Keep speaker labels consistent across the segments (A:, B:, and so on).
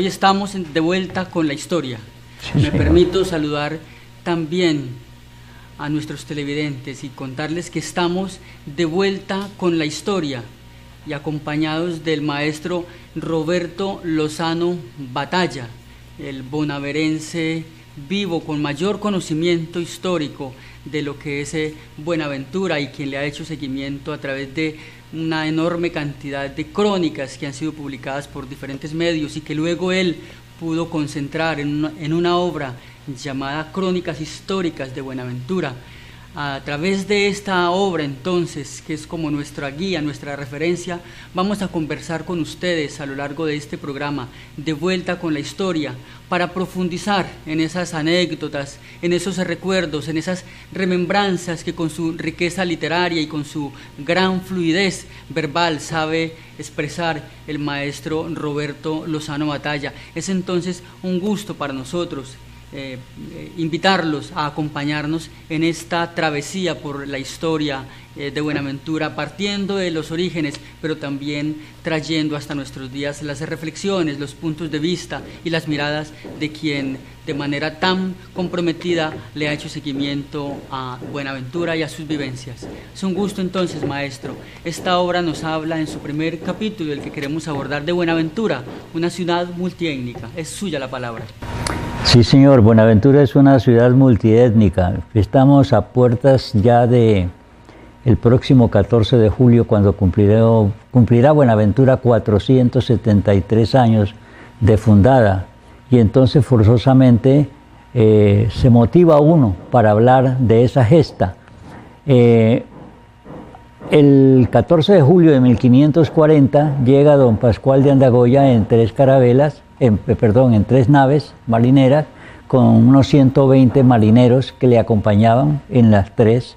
A: Hoy estamos de vuelta con la historia.
B: Sí,
A: Me permito saludar también a nuestros televidentes y contarles que estamos de vuelta con la historia y acompañados del maestro Roberto Lozano Batalla, el bonaverense vivo con mayor conocimiento histórico de lo que es Buenaventura y quien le ha hecho seguimiento a través de una enorme cantidad de crónicas que han sido publicadas por diferentes medios y que luego él pudo concentrar en una obra llamada Crónicas Históricas de Buenaventura. A través de esta obra, entonces, que es como nuestra guía, nuestra referencia, vamos a conversar con ustedes a lo largo de este programa, de vuelta con la historia, para profundizar en esas anécdotas, en esos recuerdos, en esas remembranzas que con su riqueza literaria y con su gran fluidez verbal sabe expresar el maestro Roberto Lozano Batalla. Es entonces un gusto para nosotros invitarlos a acompañarnos en esta travesía por la historia de Buenaventura, partiendo de los orígenes, pero también trayendo hasta nuestros días las reflexiones, los puntos de vista y las miradas de quien de manera tan comprometida le ha hecho seguimiento a Buenaventura y a sus vivencias. Es un gusto entonces, maestro. Esta obra nos habla en su primer capítulo, el que queremos abordar, de Buenaventura, una ciudad multiétnica. Es suya la palabra.
B: Sí, señor. Buenaventura es una ciudad multiétnica. Estamos a puertas ya de el próximo 14 de julio, cuando cumplirá Buenaventura 473 años de fundada. Y entonces forzosamente se motiva uno para hablar de esa gesta. El 14 de julio de 1540 llega don Pascual de Andagoya en tres carabelas, en tres naves marineras, con unos 120 marineros que le acompañaban en las tres,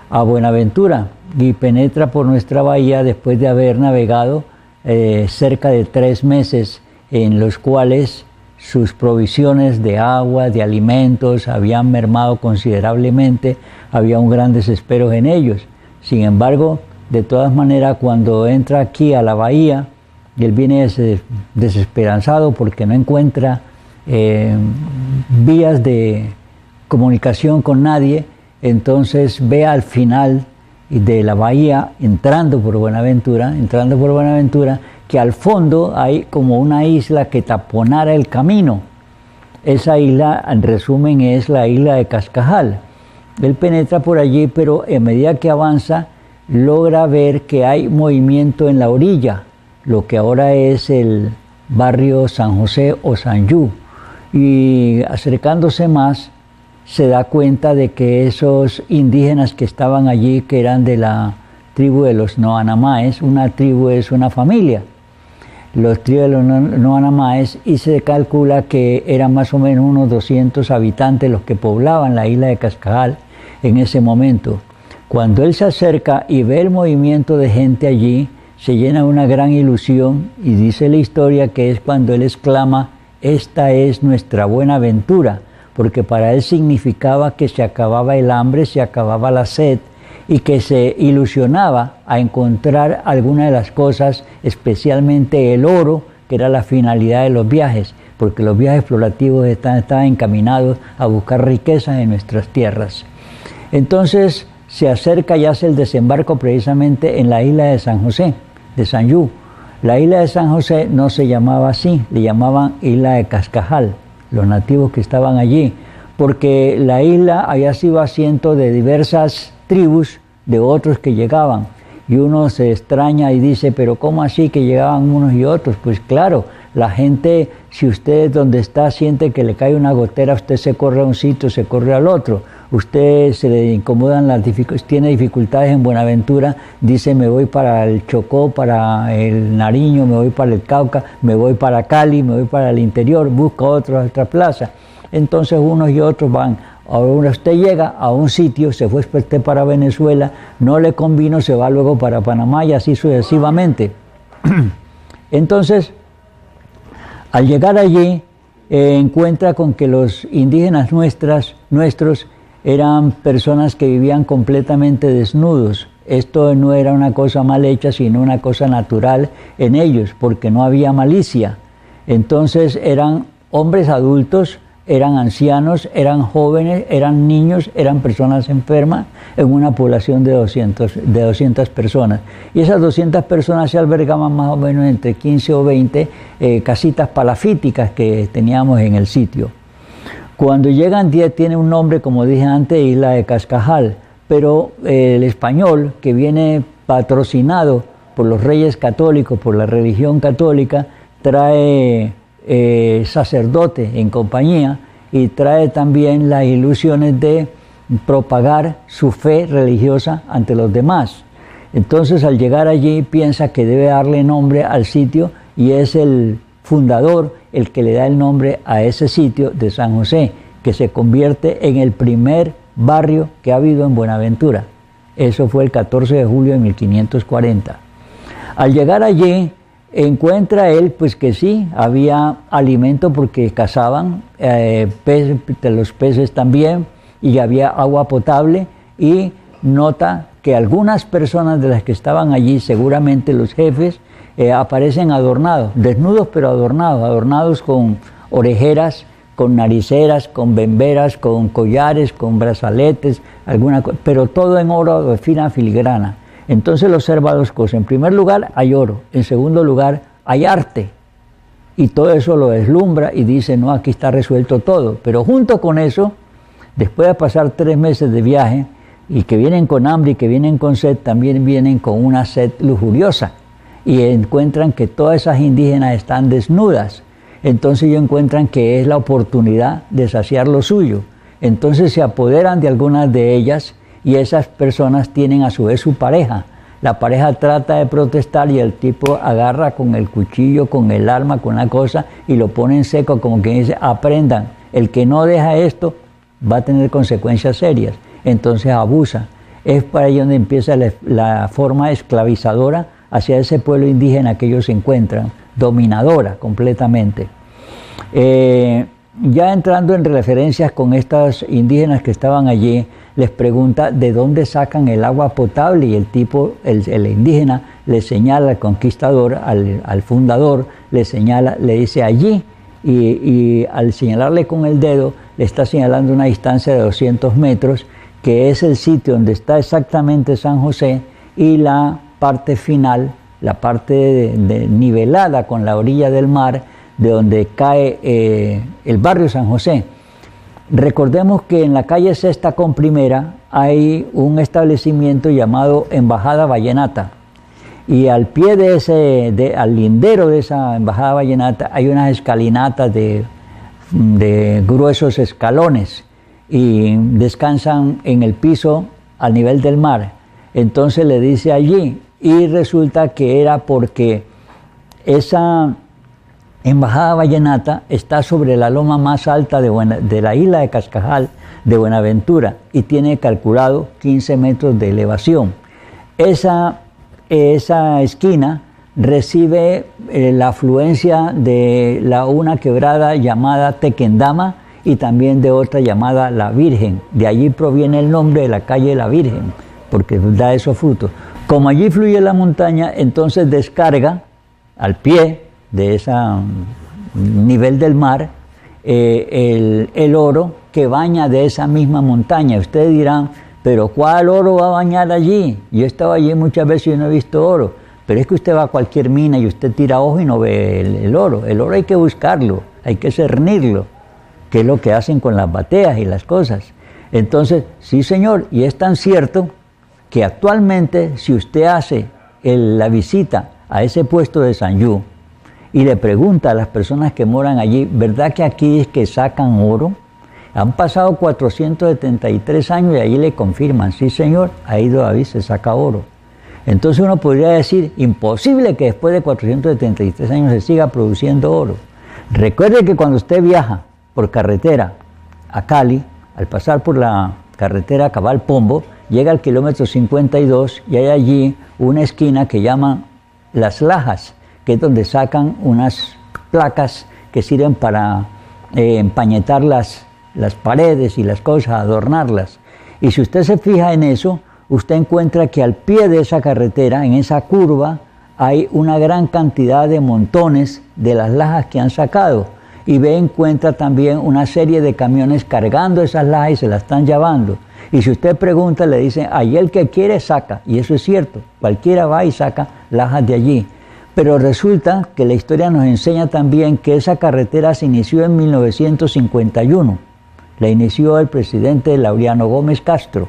B: a Buenaventura, y penetra por nuestra bahía después de haber navegado cerca de 3 meses, en los cuales sus provisiones de agua, de alimentos, habían mermado considerablemente, había un gran desespero en ellos. Sin embargo, de todas maneras, cuando entra aquí a la bahía, él viene desesperanzado porque no encuentra vías de comunicación con nadie. Entonces ve al final de la bahía, entrando por Buenaventura, que al fondo hay como una isla que taponara el camino. Esa isla, en resumen, es la isla de Cascajal. Él penetra por allí, pero a medida que avanza, logra ver que hay movimiento en la orilla, lo que ahora es el barrio San José o Sanjú, y acercándose más se da cuenta de que esos indígenas que estaban allí, que eran de la tribu de los Noanamaes, una tribu es una familia, los tribus de los Noanamaes, y se calcula que eran más o menos unos 200 habitantes los que poblaban la isla de Cascajal en ese momento. Cuando él se acerca y ve el movimiento de gente allí, se llena de una gran ilusión, y dice la historia que es cuando él exclama: esta es nuestra Buenaventura, porque para él significaba que se acababa el hambre, se acababa la sed, y que se ilusionaba a encontrar alguna de las cosas, especialmente el oro, que era la finalidad de los viajes, porque los viajes explorativos estaban encaminados a buscar riquezas en nuestras tierras. Entonces se acerca y hace el desembarco precisamente en la isla de San José, de Sanjú. La isla de San José no se llamaba así, le llamaban isla de Cascajal, los nativos que estaban allí, porque la isla había sido asiento de diversas tribus de otros que llegaban, y uno se extraña y dice: pero ¿cómo así que llegaban unos y otros? Pues claro, la gente, si usted donde está siente que le cae una gotera, usted se corre a un sitio, se corre al otro. Usted se le incomodan tiene dificultades en Buenaventura, dice: me voy para el Chocó, para el Nariño, me voy para el Cauca, me voy para Cali, me voy para el interior, busca otra plaza. Entonces unos y otros van. Ahora usted llega a un sitio, se fue usted para Venezuela, no le convino, se va luego para Panamá, y así sucesivamente. Entonces, al llegar allí, encuentra con que los indígenas nuestros eran personas que vivían completamente desnudos. Esto no era una cosa mal hecha, sino una cosa natural en ellos, porque no había malicia. Entonces eran hombres adultos, eran ancianos, eran jóvenes, eran niños, eran personas enfermas en una población de 200 personas. Y esas 200 personas se albergaban más o menos entre 15 o 20 casitas palafíticas que teníamos en el sitio. Cuando llegan 10 tiene un nombre, como dije antes, Isla de Cascajal, pero el español, que viene patrocinado por los reyes católicos, por la religión católica, trae sacerdote en compañía y trae también las ilusiones de propagar su fe religiosa ante los demás. Entonces, al llegar allí, piensa que debe darle nombre al sitio y es el fundador el que le da el nombre a ese sitio de San José, que se convierte en el primer barrio que ha habido en Buenaventura. Eso fue el 14 de julio de 1540. Al llegar allí, encuentra él pues que sí, había alimento porque cazaban, los peces también, y había agua potable, y nota que algunas personas de las que estaban allí, seguramente los jefes, aparecen adornados, desnudos pero adornados con orejeras, con nariceras, con bemberas, con collares, con brazaletes, pero todo en oro de fina filigrana. Entonces él observa dos cosas. En primer lugar, hay oro. En segundo lugar, hay arte. Y todo eso lo deslumbra y dice, no, aquí está resuelto todo. Pero junto con eso, después de pasar 3 meses de viaje, y que vienen con hambre y que vienen con sed, también vienen con una sed lujuriosa. Y encuentran que todas esas indígenas están desnudas. Entonces ellos encuentran que es la oportunidad de saciar lo suyo. Entonces se apoderan de algunas de ellas, y esas personas tienen a su vez su pareja. La pareja trata de protestar y el tipo agarra con el cuchillo, con el arma, con la cosa y lo pone en seco, como quien dice, aprendan, el que no deja esto va a tener consecuencias serias. Entonces abusa. Es para ahí donde empieza la forma esclavizadora hacia ese pueblo indígena que ellos encuentran, dominadora completamente. Ya entrando en referencias con estas indígenas que estaban allí, les pregunta de dónde sacan el agua potable, y el tipo, el indígena, le señala al conquistador, al fundador, le señala, le dice allí, y al señalarle con el dedo, le está señalando una distancia de 200 metros, que es el sitio donde está exactamente San José, y la parte final, la parte nivelada con la orilla del mar, de donde cae el barrio San José. Recordemos que en la calle Sexta con Primera hay un establecimiento llamado Embajada Vallenata, y al pie de al lindero de esa Embajada Vallenata hay unas escalinatas de gruesos escalones y descansan en el piso al nivel del mar. Entonces le dice allí, y resulta que era porque esa Embajada Vallenata está sobre la loma más alta de la isla de Cascajal de Buenaventura y tiene calculado 15 metros de elevación. Esa esquina recibe la afluencia de una quebrada llamada Tequendama y también de otra llamada La Virgen. De allí proviene el nombre de la calle La Virgen, porque da esos frutos. Como allí fluye la montaña, entonces descarga al pie de ese nivel del mar el oro que baña de esa misma montaña. Ustedes dirán, pero ¿cuál oro va a bañar allí? Yo he estado allí muchas veces y no he visto oro. Pero es que usted va a cualquier mina y usted tira ojo y no ve el oro. El oro hay que buscarlo, hay que cernirlo, que es lo que hacen con las bateas y las cosas. Entonces, sí señor, y es tan cierto que actualmente si usted hace la visita a ese puesto de Sanyú y le pregunta a las personas que moran allí, ¿verdad que aquí es que sacan oro? Han pasado 473 años y allí le confirman, sí señor, ahí todavía se saca oro. Entonces uno podría decir, imposible que después de 473 años se siga produciendo oro. Recuerde que cuando usted viaja por carretera a Cali, al pasar por la carretera Cabal Pombo, llega al kilómetro 52 y hay allí una esquina que llaman Las Lajas, que es donde sacan unas placas que sirven para empañetar las paredes y las cosas, adornarlas. Y si usted se fija en eso, usted encuentra que al pie de esa carretera, en esa curva, hay una gran cantidad de montones de las lajas que han sacado. Y encuentra también una serie de camiones cargando esas lajas y se las están llevando. Y si usted pregunta, le dicen, ahí el que quiere saca. Y eso es cierto, cualquiera va y saca lajas de allí. Pero resulta que la historia nos enseña también que esa carretera se inició en 1951. La inició el presidente Laureano Gómez Castro.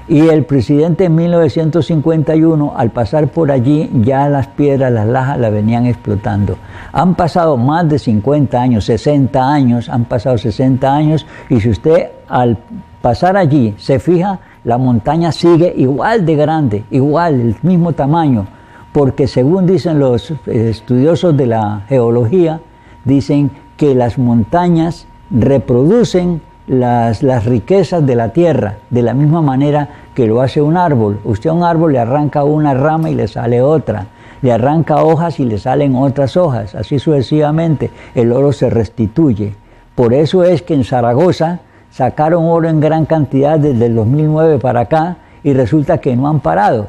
B: Y el presidente en 1951, al pasar por allí, ya las piedras, las lajas, las venían explotando. Han pasado más de 50 años, 60 años, han pasado 60 años, y si usted al pasar allí se fija, la montaña sigue igual de grande, igual, el mismo tamaño, porque según dicen los estudiosos de la geología, dicen que las montañas reproducen las riquezas de la tierra, de la misma manera que lo hace un árbol. Usted a un árbol le arranca una rama y le sale otra, le arranca hojas y le salen otras hojas, así sucesivamente. El oro se restituye. Por eso es que en Zaragoza sacaron oro en gran cantidad desde el 2009 para acá y resulta que no han parado.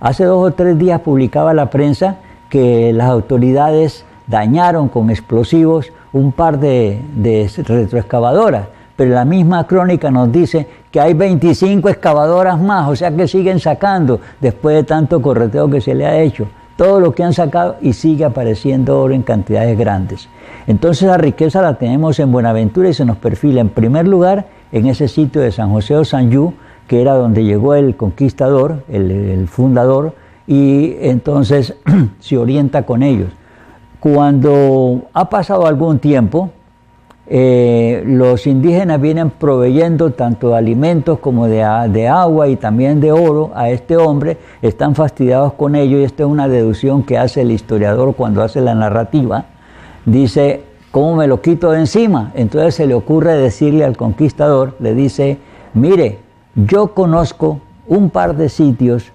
B: Hace 2 o 3 días publicaba la prensa que las autoridades dañaron con explosivos un par de retroexcavadoras. Pero la misma crónica nos dice que hay 25 excavadoras más, o sea que siguen sacando después de tanto correteo que se le ha hecho. Todo lo que han sacado y sigue apareciendo oro en cantidades grandes. Entonces la riqueza la tenemos en Buenaventura y se nos perfila en primer lugar en ese sitio de San José Ossanyú, que era donde llegó el conquistador, el fundador, y entonces se orienta con ellos. Cuando ha pasado algún tiempo, los indígenas vienen proveyendo tanto de alimentos como de agua y también de oro a este hombre, están fastidiados con ello, y esta es una deducción que hace el historiador cuando hace la narrativa. Dice, ¿cómo me lo quito de encima? Entonces se le ocurre decirle al conquistador, le dice, mire, yo conozco un par de sitios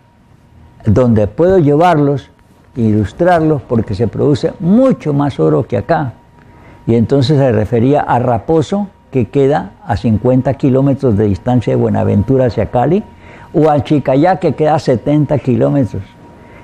B: donde puedo llevarlos, ilustrarlos, porque se produce mucho más oro que acá. Y entonces se refería a Raposo, que queda a 50 kilómetros de distancia de Buenaventura hacia Cali, o al Chicayá, que queda a 70 kilómetros.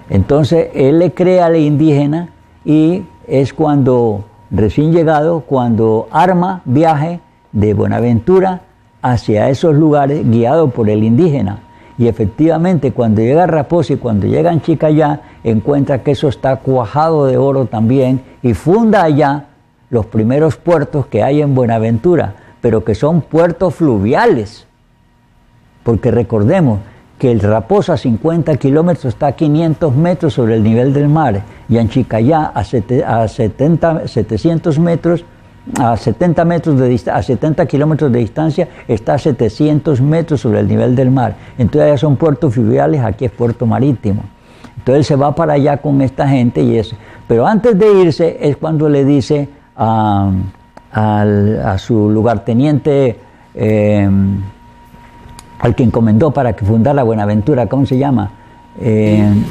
B: Entonces él le cree al indígena y es cuando, recién llegado, cuando arma viaje de Buenaventura hacia esos lugares guiado por el indígena. Y efectivamente cuando llega a Raposo y cuando llega a Chicayá, encuentra que eso está cuajado de oro también y funda allá los primeros puertos que hay en Buenaventura, pero que son puertos fluviales, porque recordemos que el Raposo a 50 kilómetros está a 500 metros sobre el nivel del mar, y en Chicayá a 70 kilómetros de distancia está a 700 metros sobre el nivel del mar. Entonces allá son puertos fluviales, aquí es puerto marítimo. Entonces se va para allá con esta gente y eso. Pero antes de irse es cuando le dice a su lugarteniente, al que encomendó para que fundara Buenaventura, ¿cómo se llama?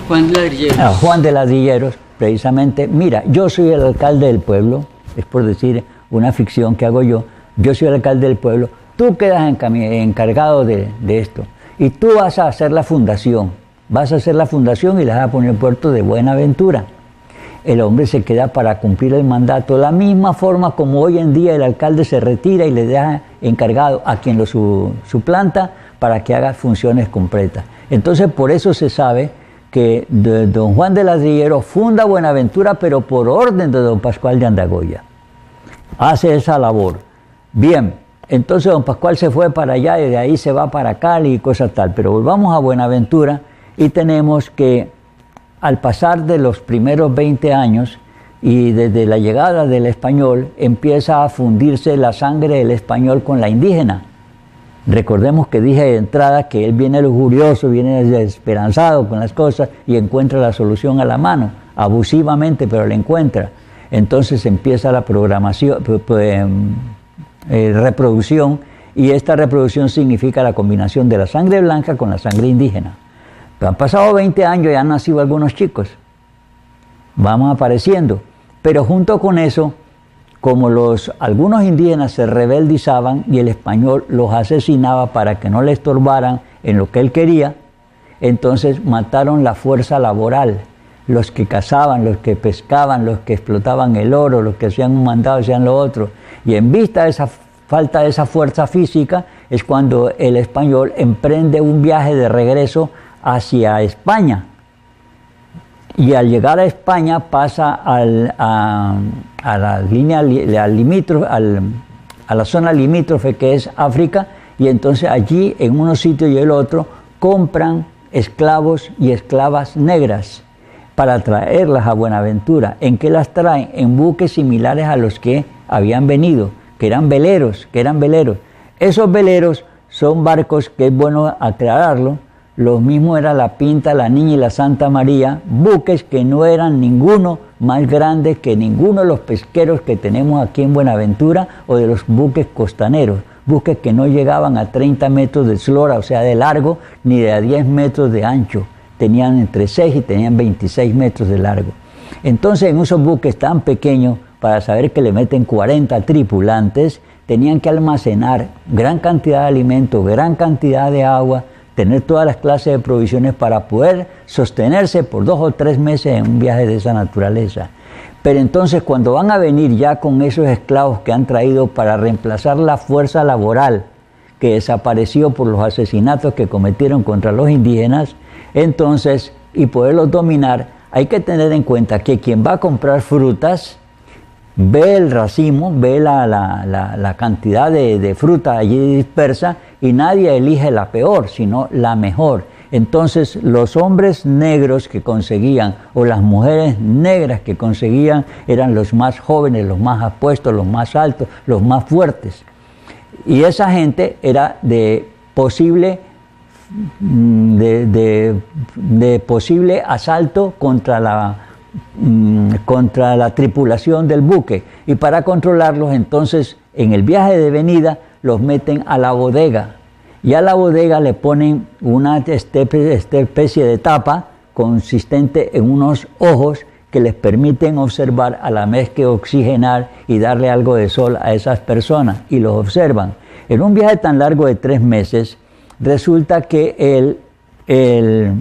A: Juan de Ladrilleros.
B: Juan de Ladrilleros, precisamente. Mira, yo soy el alcalde del pueblo, es por decir una ficción que hago yo soy el alcalde del pueblo, tú quedas encargado de esto, y tú vas a hacer la fundación y le vas a poner el puerto de Buenaventura. El hombre se queda para cumplir el mandato, la misma forma como hoy en día el alcalde se retira y le deja encargado a quien lo suplanta para que haga funciones completas. Entonces por eso se sabe que don Juan de Ladrilleros funda Buenaventura, pero por orden de don Pascual de Andagoya. Hace esa labor. Bien, entonces don Pascual se fue para allá y de ahí se va para Cali y cosas tal. Pero volvamos a Buenaventura y tenemos que al pasar de los primeros 20 años y desde la llegada del español empieza a fundirse la sangre del español con la indígena. Recordemos que dije de entrada que él viene lujurioso, viene desesperanzado con las cosas y encuentra la solución a la mano, abusivamente, pero la encuentra. Entonces empieza la reproducción, y esta reproducción significa la combinación de la sangre blanca con la sangre indígena. Pero han pasado 20 años y han nacido algunos chicos, vamos apareciendo, pero junto con eso, como algunos indígenas se rebeldizaban y el español los asesinaba para que no le estorbaran en lo que él quería, entonces mataron la fuerza laboral. los que cazaban, los que pescaban, los que explotaban el oro, los que hacían un mandado, hacían lo otro. Y en vista de esa falta de esa fuerza física es cuando el español emprende un viaje de regreso hacia España. Y al llegar a España pasa a la línea limítrofe, a la zona limítrofe que es África, y entonces allí en unos sitios y el otro compran esclavos y esclavas negras para traerlas a Buenaventura. ¿En qué las traen? En buques similares a los que habían venido, que eran veleros. Esos veleros son barcos, que es bueno aclararlo, los mismos era la Pinta, la Niña y la Santa María, buques que no eran ninguno más grande que ninguno de los pesqueros que tenemos aquí en Buenaventura o de los buques costaneros, buques que no llegaban a 30 metros de eslora, o sea de largo, ni de a 10 metros de ancho, tenían entre 6 y tenían 26 metros de largo. Entonces en esos buques tan pequeños, para saber que le meten 40 tripulantes, tenían que almacenar gran cantidad de alimentos, gran cantidad de agua, tener todas las clases de provisiones para poder sostenerse por 2 o 3 meses en un viaje de esa naturaleza. Pero entonces cuando van a venir ya con esos esclavos que han traído para reemplazar la fuerza laboral que desapareció por los asesinatos que cometieron contra los indígenas, entonces, y poderlos dominar, hay que tener en cuenta que quien va a comprar frutas ve el racimo, ve la cantidad de fruta allí dispersa y nadie elige la peor, sino la mejor. Entonces los hombres negros que conseguían o las mujeres negras que conseguían eran los más jóvenes, los más apuestos, los más altos, los más fuertes. Y esa gente era de posible asalto contra la tripulación del buque, y para controlarlos entonces en el viaje de venida los meten a la bodega, y a la bodega le ponen una especie de tapa consistente en unos ojos que les permiten observar a la vez que oxigenar y darle algo de sol a esas personas, y los observan. En un viaje tan largo de 3 meses resulta que el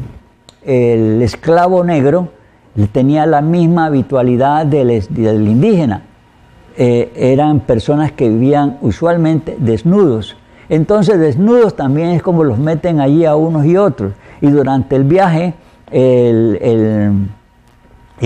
B: esclavo negro tenía la misma habitualidad del indígena. Eran personas que vivían usualmente desnudos. Entonces desnudos también es como los meten allí a unos y otros. Y durante el viaje el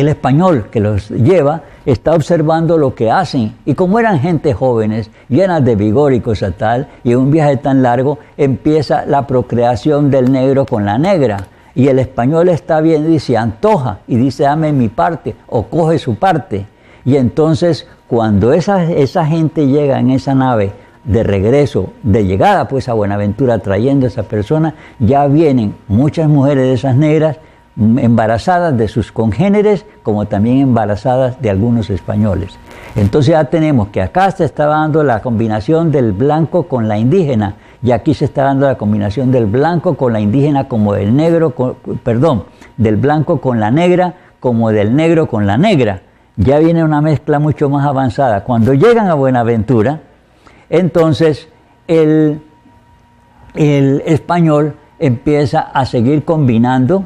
B: español que los lleva está observando lo que hacen. Y como eran gente jóvenes, llenas de vigor y cosa tal, y en un viaje tan largo empieza la procreación del negro con la negra. Y el español está viendo y se antoja y dice dame mi parte o coge su parte. Y entonces cuando esa gente llega en esa nave de regreso, de llegada pues a Buenaventura trayendo a esa persona, ya vienen muchas mujeres de esas negras embarazadas de sus congéneres como también embarazadas de algunos españoles. Entonces ya tenemos que acá se está dando la combinación del blanco con la indígena, y aquí se está dando la combinación del blanco con la indígena como del negro, del blanco con la negra como del negro con la negra. Ya viene una mezcla mucho más avanzada. Cuando llegan a Buenaventura, entonces el español empieza a seguir combinando,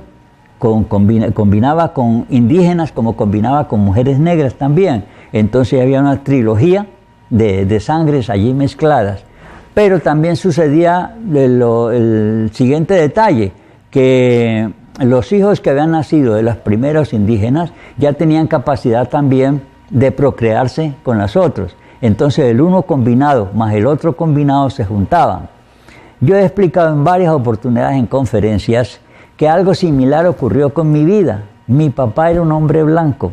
B: combinaba con indígenas como combinaba con mujeres negras también. Entonces había una trilogía de sangres allí mezcladas. Pero también sucedía el siguiente detalle, que los hijos que habían nacido de los primeros indígenas ya tenían capacidad también de procrearse con los otros. Entonces el uno combinado más el otro combinado se juntaban. Yo he explicado en varias oportunidades en conferencias que algo similar ocurrió con mi vida. Mi papá era un hombre blanco.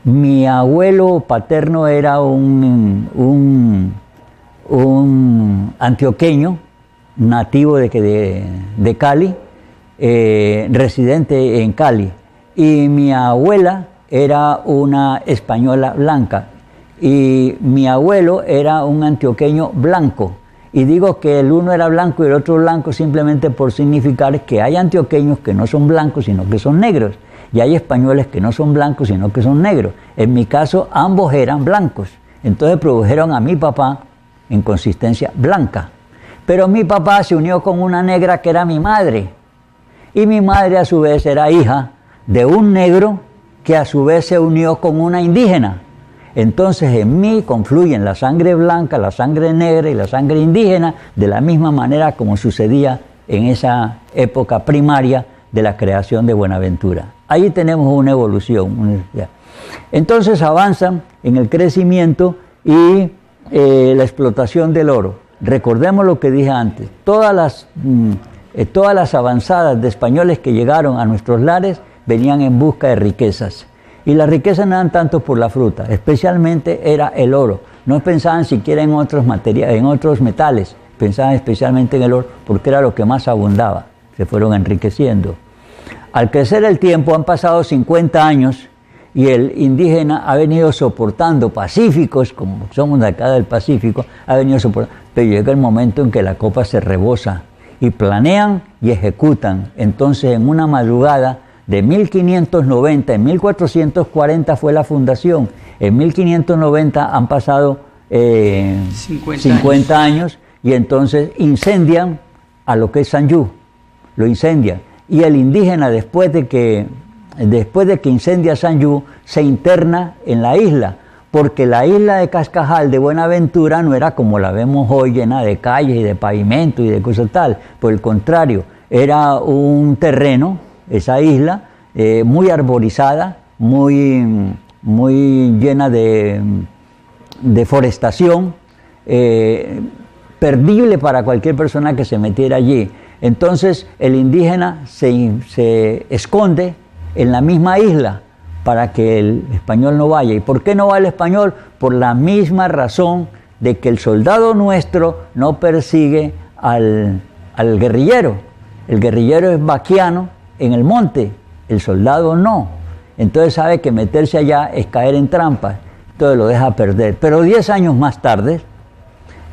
B: Mi abuelo paterno era un antioqueño, nativo de Cali, residente en Cali. Y mi abuela era una española blanca. Y mi abuelo era un antioqueño blanco. Y digo que el uno era blanco y el otro blanco simplemente por significar que hay antioqueños que no son blancos, sino que son negros. Y hay españoles que no son blancos, sino que son negros. En mi caso, ambos eran blancos. Entonces produjeron a mi papá en consistencia blanca. Pero mi papá se unió con una negra que era mi madre. Y mi madre a su vez era hija de un negro que a su vez se unió con una indígena. Entonces en mí confluyen la sangre blanca, la sangre negra y la sangre indígena, de la misma manera como sucedía en esa época primaria de la creación de Buenaventura. Ahí tenemos una evolución. Entonces avanzan en el crecimiento y la explotación del oro. Recordemos lo que dije antes, todas las avanzadas de españoles que llegaron a nuestros lares venían en busca de riquezas. Y las riquezas no eran tanto por la fruta, especialmente era el oro. No pensaban siquiera en otros materiales, en otros metales, pensaban especialmente en el oro porque era lo que más abundaba. Se fueron enriqueciendo. Al crecer el tiempo, han pasado 50 años y el indígena ha venido soportando pacíficos, como somos de acá del Pacífico, ha venido soportando, pero llega el momento en que la copa se rebosa y planean y ejecutan. Entonces, en una madrugada de 1590, en 1440 fue la fundación, en 1590 han pasado 50 años y entonces incendian a lo que es Sanjú, lo incendian. Y el indígena, después de que incendia Sanjú, se interna en la isla, porque la isla de Cascajal de Buenaventura no era como la vemos hoy, llena de calles y de pavimento y de cosas tal. Por el contrario, era un terreno, esa isla, muy arborizada, muy llena de forestación, perdible para cualquier persona que se metiera allí. Entonces el indígena se esconde en la misma isla para que el español no vaya. ¿Y por qué no va el español? Por la misma razón de que el soldado nuestro no persigue al guerrillero. El guerrillero es vaquiano en el monte, el soldado no. Entonces sabe que meterse allá es caer en trampas, entonces lo deja perder. Pero 10 años más tarde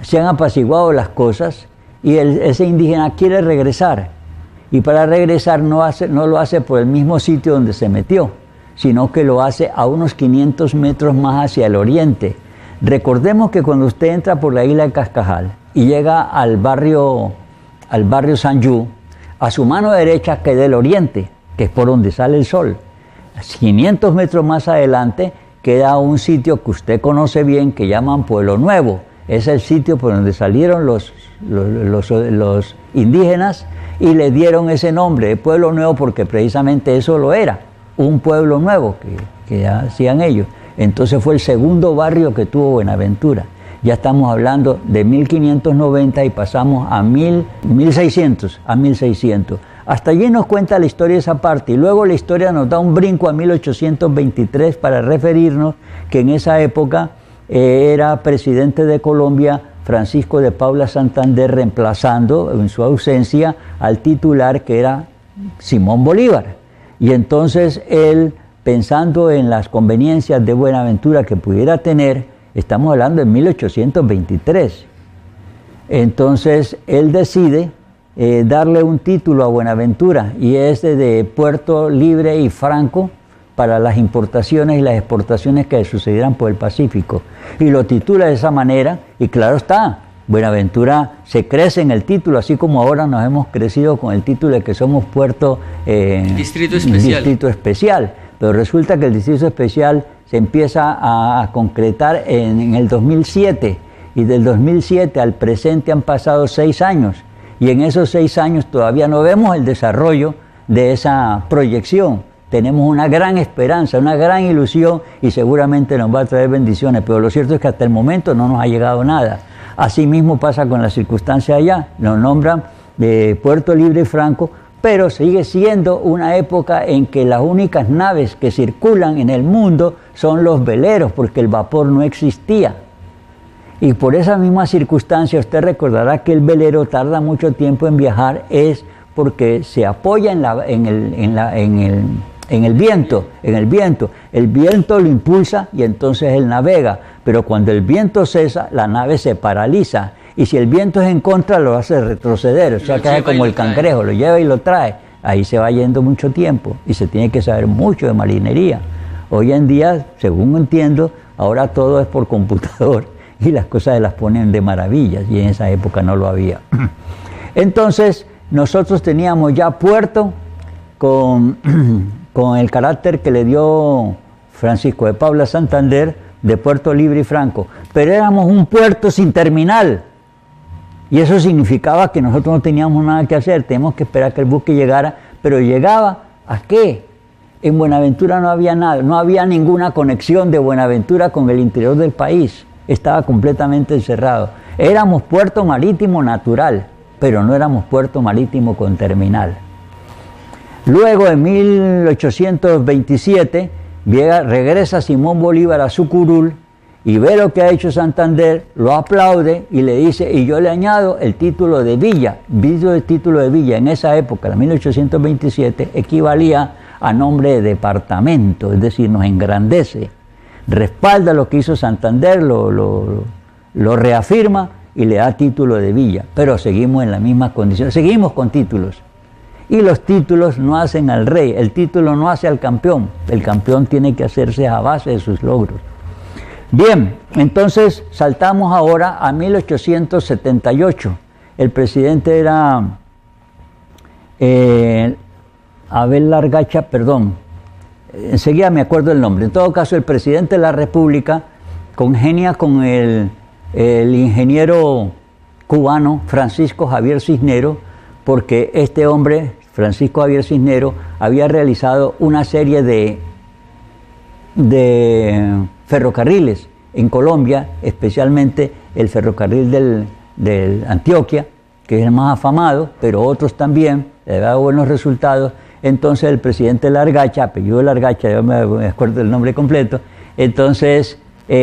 B: se han apaciguado las cosas y ese indígena quiere regresar. Y para regresar no lo hace por el mismo sitio donde se metió, sino que lo hace a unos 500 metros más hacia el oriente. Recordemos que cuando usted entra por la isla de Cascajal y llega al barrio Sanjú, a su mano derecha queda el oriente, que es por donde sale el sol. 500 metros más adelante queda un sitio que usted conoce bien, que llaman Pueblo Nuevo. Es el sitio por donde salieron los indígenas y le dieron ese nombre de Pueblo Nuevo porque precisamente eso lo era, un pueblo nuevo que hacían ellos. Entonces fue el segundo barrio que tuvo Buenaventura. Ya estamos hablando de 1590 y pasamos a 1600. Hasta allí nos cuenta la historia esa parte y luego la historia nos da un brinco a 1823 para referirnos que en esa época era presidente de Colombia Francisco de Paula Santander, reemplazando en su ausencia al titular que era Simón Bolívar. Y entonces él, pensando en las conveniencias de Buenaventura que pudiera tener, estamos hablando de 1823, entonces él decide darle un título a Buenaventura y es de puerto libre y franco para las importaciones y las exportaciones que sucedieran por el Pacífico. Y lo titula de esa manera, y claro está, Buenaventura se crece en el título, así como ahora nos hemos crecido con el título de que somos puerto
A: Distrito Especial.
B: Pero resulta que el Distrito Especial se empieza a concretar en el 2007, y del 2007 al presente han pasado 6 años, y en esos 6 años todavía no vemos el desarrollo de esa proyección. Tenemos una gran esperanza, una gran ilusión y seguramente nos va a traer bendiciones, pero lo cierto es que hasta el momento no nos ha llegado nada. Así mismo pasa con las circunstancias allá, nos nombran de Puerto Libre y Franco, pero sigue siendo una época en que las únicas naves que circulan en el mundo son los veleros, porque el vapor no existía. Y por esa misma circunstancia usted recordará que el velero tarda mucho tiempo en viajar, es porque se apoya en el viento. El viento lo impulsa y entonces él navega, pero cuando el viento cesa, la nave se paraliza, y si el viento es en contra, lo hace retroceder, o sea, que es como el cangrejo, lo lleva y lo trae, ahí se va yendo mucho tiempo, y se tiene que saber mucho de marinería. Hoy en día, según entiendo, ahora todo es por computador, y las cosas se las ponen de maravillas, y en esa época no lo había. Entonces, nosotros teníamos ya puerto con con el carácter que le dio Francisco de Paula Santander, de Puerto Libre y Franco. Pero éramos un puerto sin terminal. Y eso significaba que nosotros no teníamos nada que hacer, teníamos que esperar que el buque llegara, pero llegaba ¿a qué? En Buenaventura no había nada, no había ninguna conexión de Buenaventura con el interior del país, estaba completamente encerrado. Éramos puerto marítimo natural, pero no éramos puerto marítimo con terminal. Luego, en 1827, regresa Simón Bolívar a su curul y ve lo que ha hecho Santander, lo aplaude y le dice, y yo le añado el título de villa. El título de villa en esa época, en 1827, equivalía a nombre de departamento, es decir, nos engrandece, respalda lo que hizo Santander, lo reafirma y le da título de villa, pero seguimos en las mismas condiciones, seguimos con títulos. Y los títulos no hacen al rey, el título no hace al campeón, el campeón tiene que hacerse a base de sus logros. Bien, entonces saltamos ahora a 1878. El presidente era Abel Largacha, perdón, enseguida me acuerdo el nombre. En todo caso, el presidente de la República congenia con el ingeniero cubano Francisco Javier Cisneros, porque este hombre, Francisco Javier Cisneros, había realizado una serie de ferrocarriles en Colombia, especialmente el ferrocarril del Antioquia, que es el más afamado, pero otros también, le dado buenos resultados. Entonces el presidente Largacha, apellido Largacha, yo me acuerdo del nombre completo, entonces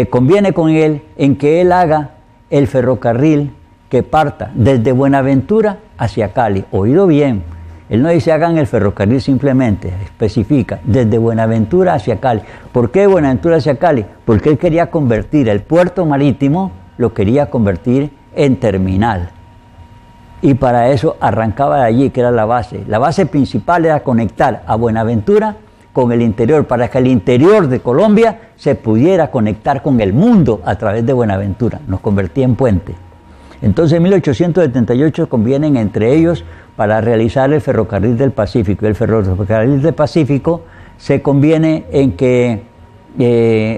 B: conviene con él en que él haga el ferrocarril que parta desde Buenaventura hacia Cali. Oído bien, él no dice hagan el ferrocarril simplemente, especifica, desde Buenaventura hacia Cali. ¿Por qué Buenaventura hacia Cali? Porque él quería convertir el puerto marítimo, lo quería convertir en terminal. Y para eso arrancaba de allí, que era la base. La base principal era conectar a Buenaventura con el interior, para que el interior de Colombia se pudiera conectar con el mundo a través de Buenaventura. Nos convertía en puente. Entonces en 1878 convienen entre ellos para realizar el ferrocarril del Pacífico. El ferrocarril del Pacífico se conviene en que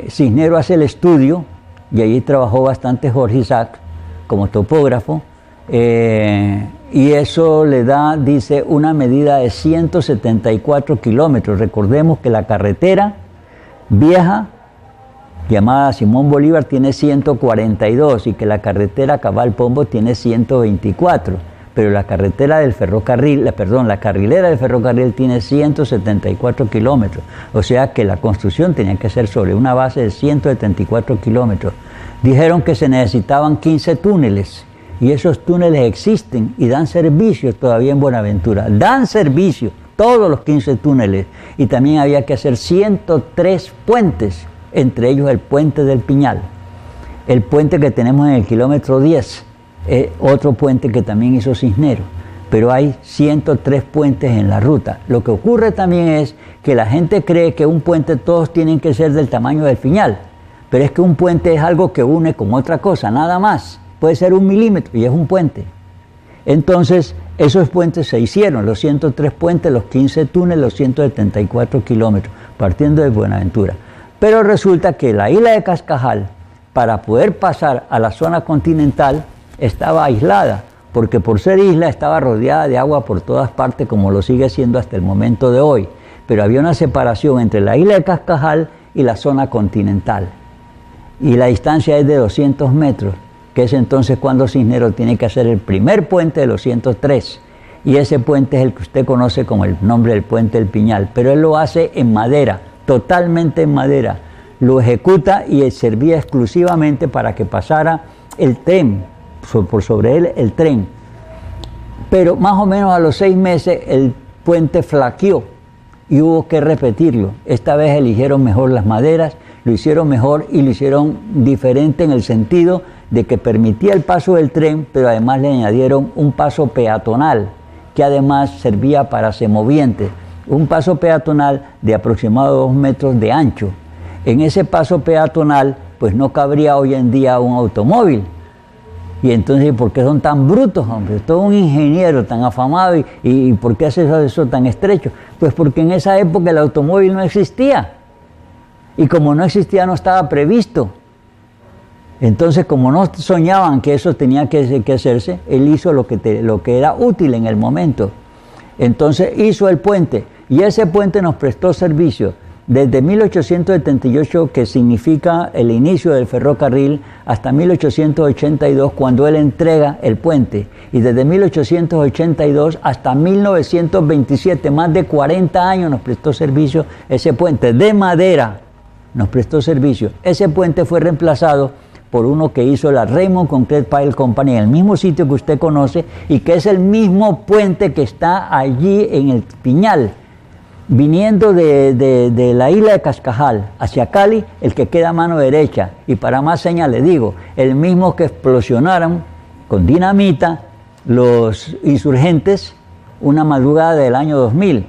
B: Cisneros hace el estudio, y allí trabajó bastante Jorge Isaac como topógrafo, y eso le da, dice, una medida de 174 kilómetros. Recordemos que la carretera vieja, llamada Simón Bolívar, tiene 142 y que la carretera Cabal Pombo tiene 124, pero la carretera del ferrocarril, la carrilera del ferrocarril tiene 174 kilómetros, o sea que la construcción tenía que ser sobre una base de 174 kilómetros. Dijeron que se necesitaban 15 túneles, y esos túneles existen y dan servicio todavía en Buenaventura, dan servicio todos los 15 túneles, y también había que hacer 103 puentes, entre ellos el puente del Piñal, el puente que tenemos en el kilómetro 10, otro puente que también hizo Cisneros, pero hay 103 puentes en la ruta. Lo que ocurre también es que la gente cree que un puente todos tienen que ser del tamaño del Piñal, pero es que un puente es algo que une con otra cosa, nada más, puede ser 1 milímetro y es un puente. Entonces esos puentes se hicieron, los 103 puentes, los 15 túneles, los 174 kilómetros, partiendo de Buenaventura. Pero resulta que la isla de Cascajal, para poder pasar a la zona continental, estaba aislada, porque por ser isla estaba rodeada de agua por todas partes, como lo sigue siendo hasta el momento de hoy. Pero había una separación entre la isla de Cascajal y la zona continental. Y la distancia es de 200 metros, que es entonces cuando Cisneros tiene que hacer el primer puente de los 103. Y ese puente es el que usted conoce como el nombre del puente del Piñal, pero él lo hace en madera, totalmente en madera. Lo ejecuta y servía exclusivamente para que pasara el tren, por sobre él el tren. Pero más o menos a los 6 meses el puente flaqueó y hubo que repetirlo. Esta vez eligieron mejor las maderas, lo hicieron mejor y lo hicieron diferente en el sentido de que permitía el paso del tren, pero además le añadieron un paso peatonal, que además servía para semovientes. Un paso peatonal de aproximadamente 2 metros de ancho. En ese paso peatonal, pues no cabría hoy en día un automóvil. Y entonces, ¿por qué son tan brutos, hombre? Todo un ingeniero tan afamado y ¿por qué hace eso tan estrecho? Pues porque en esa época el automóvil no existía. Y como no existía, no estaba previsto. Entonces, como no soñaban que eso tenía que hacerse, él hizo lo que era útil en el momento. Entonces hizo el puente, y ese puente nos prestó servicio desde 1878, que significa el inicio del ferrocarril, hasta 1882, cuando él entrega el puente. Y desde 1882 hasta 1927, más de 40 años nos prestó servicio ese puente de madera, nos prestó servicio. Ese puente fue reemplazado por uno que hizo la Raymond Concrete Pile Company, en el mismo sitio que usted conoce, y que es el mismo puente que está allí en el Piñal, viniendo de la isla de Cascajal hacia Cali, el que queda a mano derecha. Y para más señas le digo, el mismo que explosionaron con dinamita los insurgentes una madrugada del año 2000.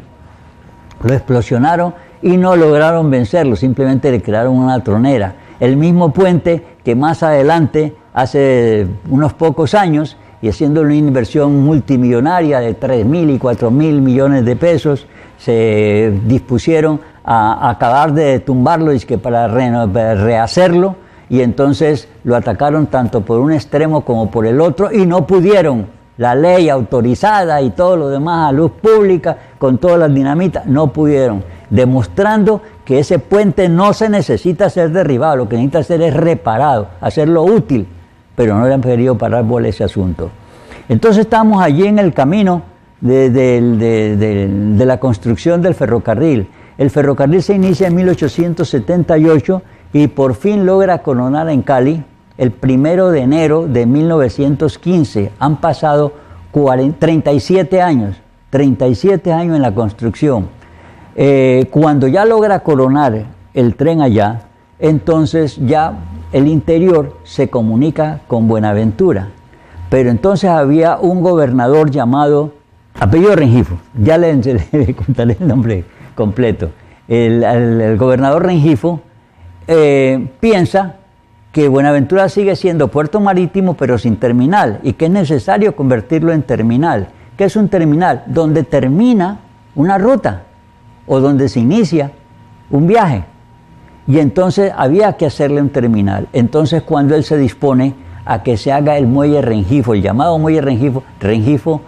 B: Lo explosionaron y no lograron vencerlo, simplemente le crearon una tronera. El mismo puente que más adelante, hace unos pocos años, y haciendo una inversión multimillonaria de 3.000 y 4.000 millones de pesos, se dispusieron a acabar de tumbarlo y que para rehacerlo, y entonces lo atacaron tanto por un extremo como por el otro y no pudieron. La ley autorizada y todo lo demás a luz pública con todas las dinamitas, no pudieron, demostrando que ese puente no se necesita ser derribado, lo que necesita hacer es reparado, hacerlo útil, pero no le han querido parar bola ese asunto. Entonces estamos allí en el camino de la construcción del ferrocarril. El ferrocarril se inicia en 1878 y por fin logra coronar en Cali el 1 de enero de 1915. Han pasado 37 años en la construcción. Cuando ya logra coronar el tren allá, entonces ya el interior se comunica con Buenaventura. Pero entonces había un gobernador llamado, apellido Rengifo, ya le contaré el nombre completo. El gobernador Rengifo piensa que Buenaventura sigue siendo puerto marítimo pero sin terminal y que es necesario convertirlo en terminal. ¿Qué es un terminal? Donde termina una ruta o donde se inicia un viaje. Y entonces había que hacerle un terminal. Entonces cuando él se dispone a que se haga el muelle Rengifo, el llamado muelle Rengifo,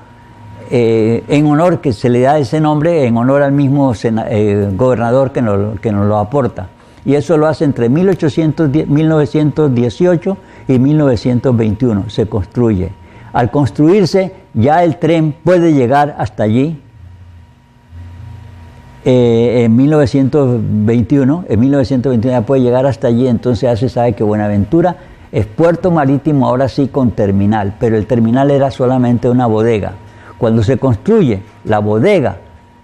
B: en honor, que se le da ese nombre, en honor al mismo gobernador que nos lo aporta. Y eso lo hace entre 1918 y 1921, se construye. Al construirse, ya el tren puede llegar hasta allí. En 1921 ya puede llegar hasta allí, entonces ya se sabe que Buenaventura es puerto marítimo, ahora sí con terminal, pero el terminal era solamente una bodega. Cuando se construye la bodega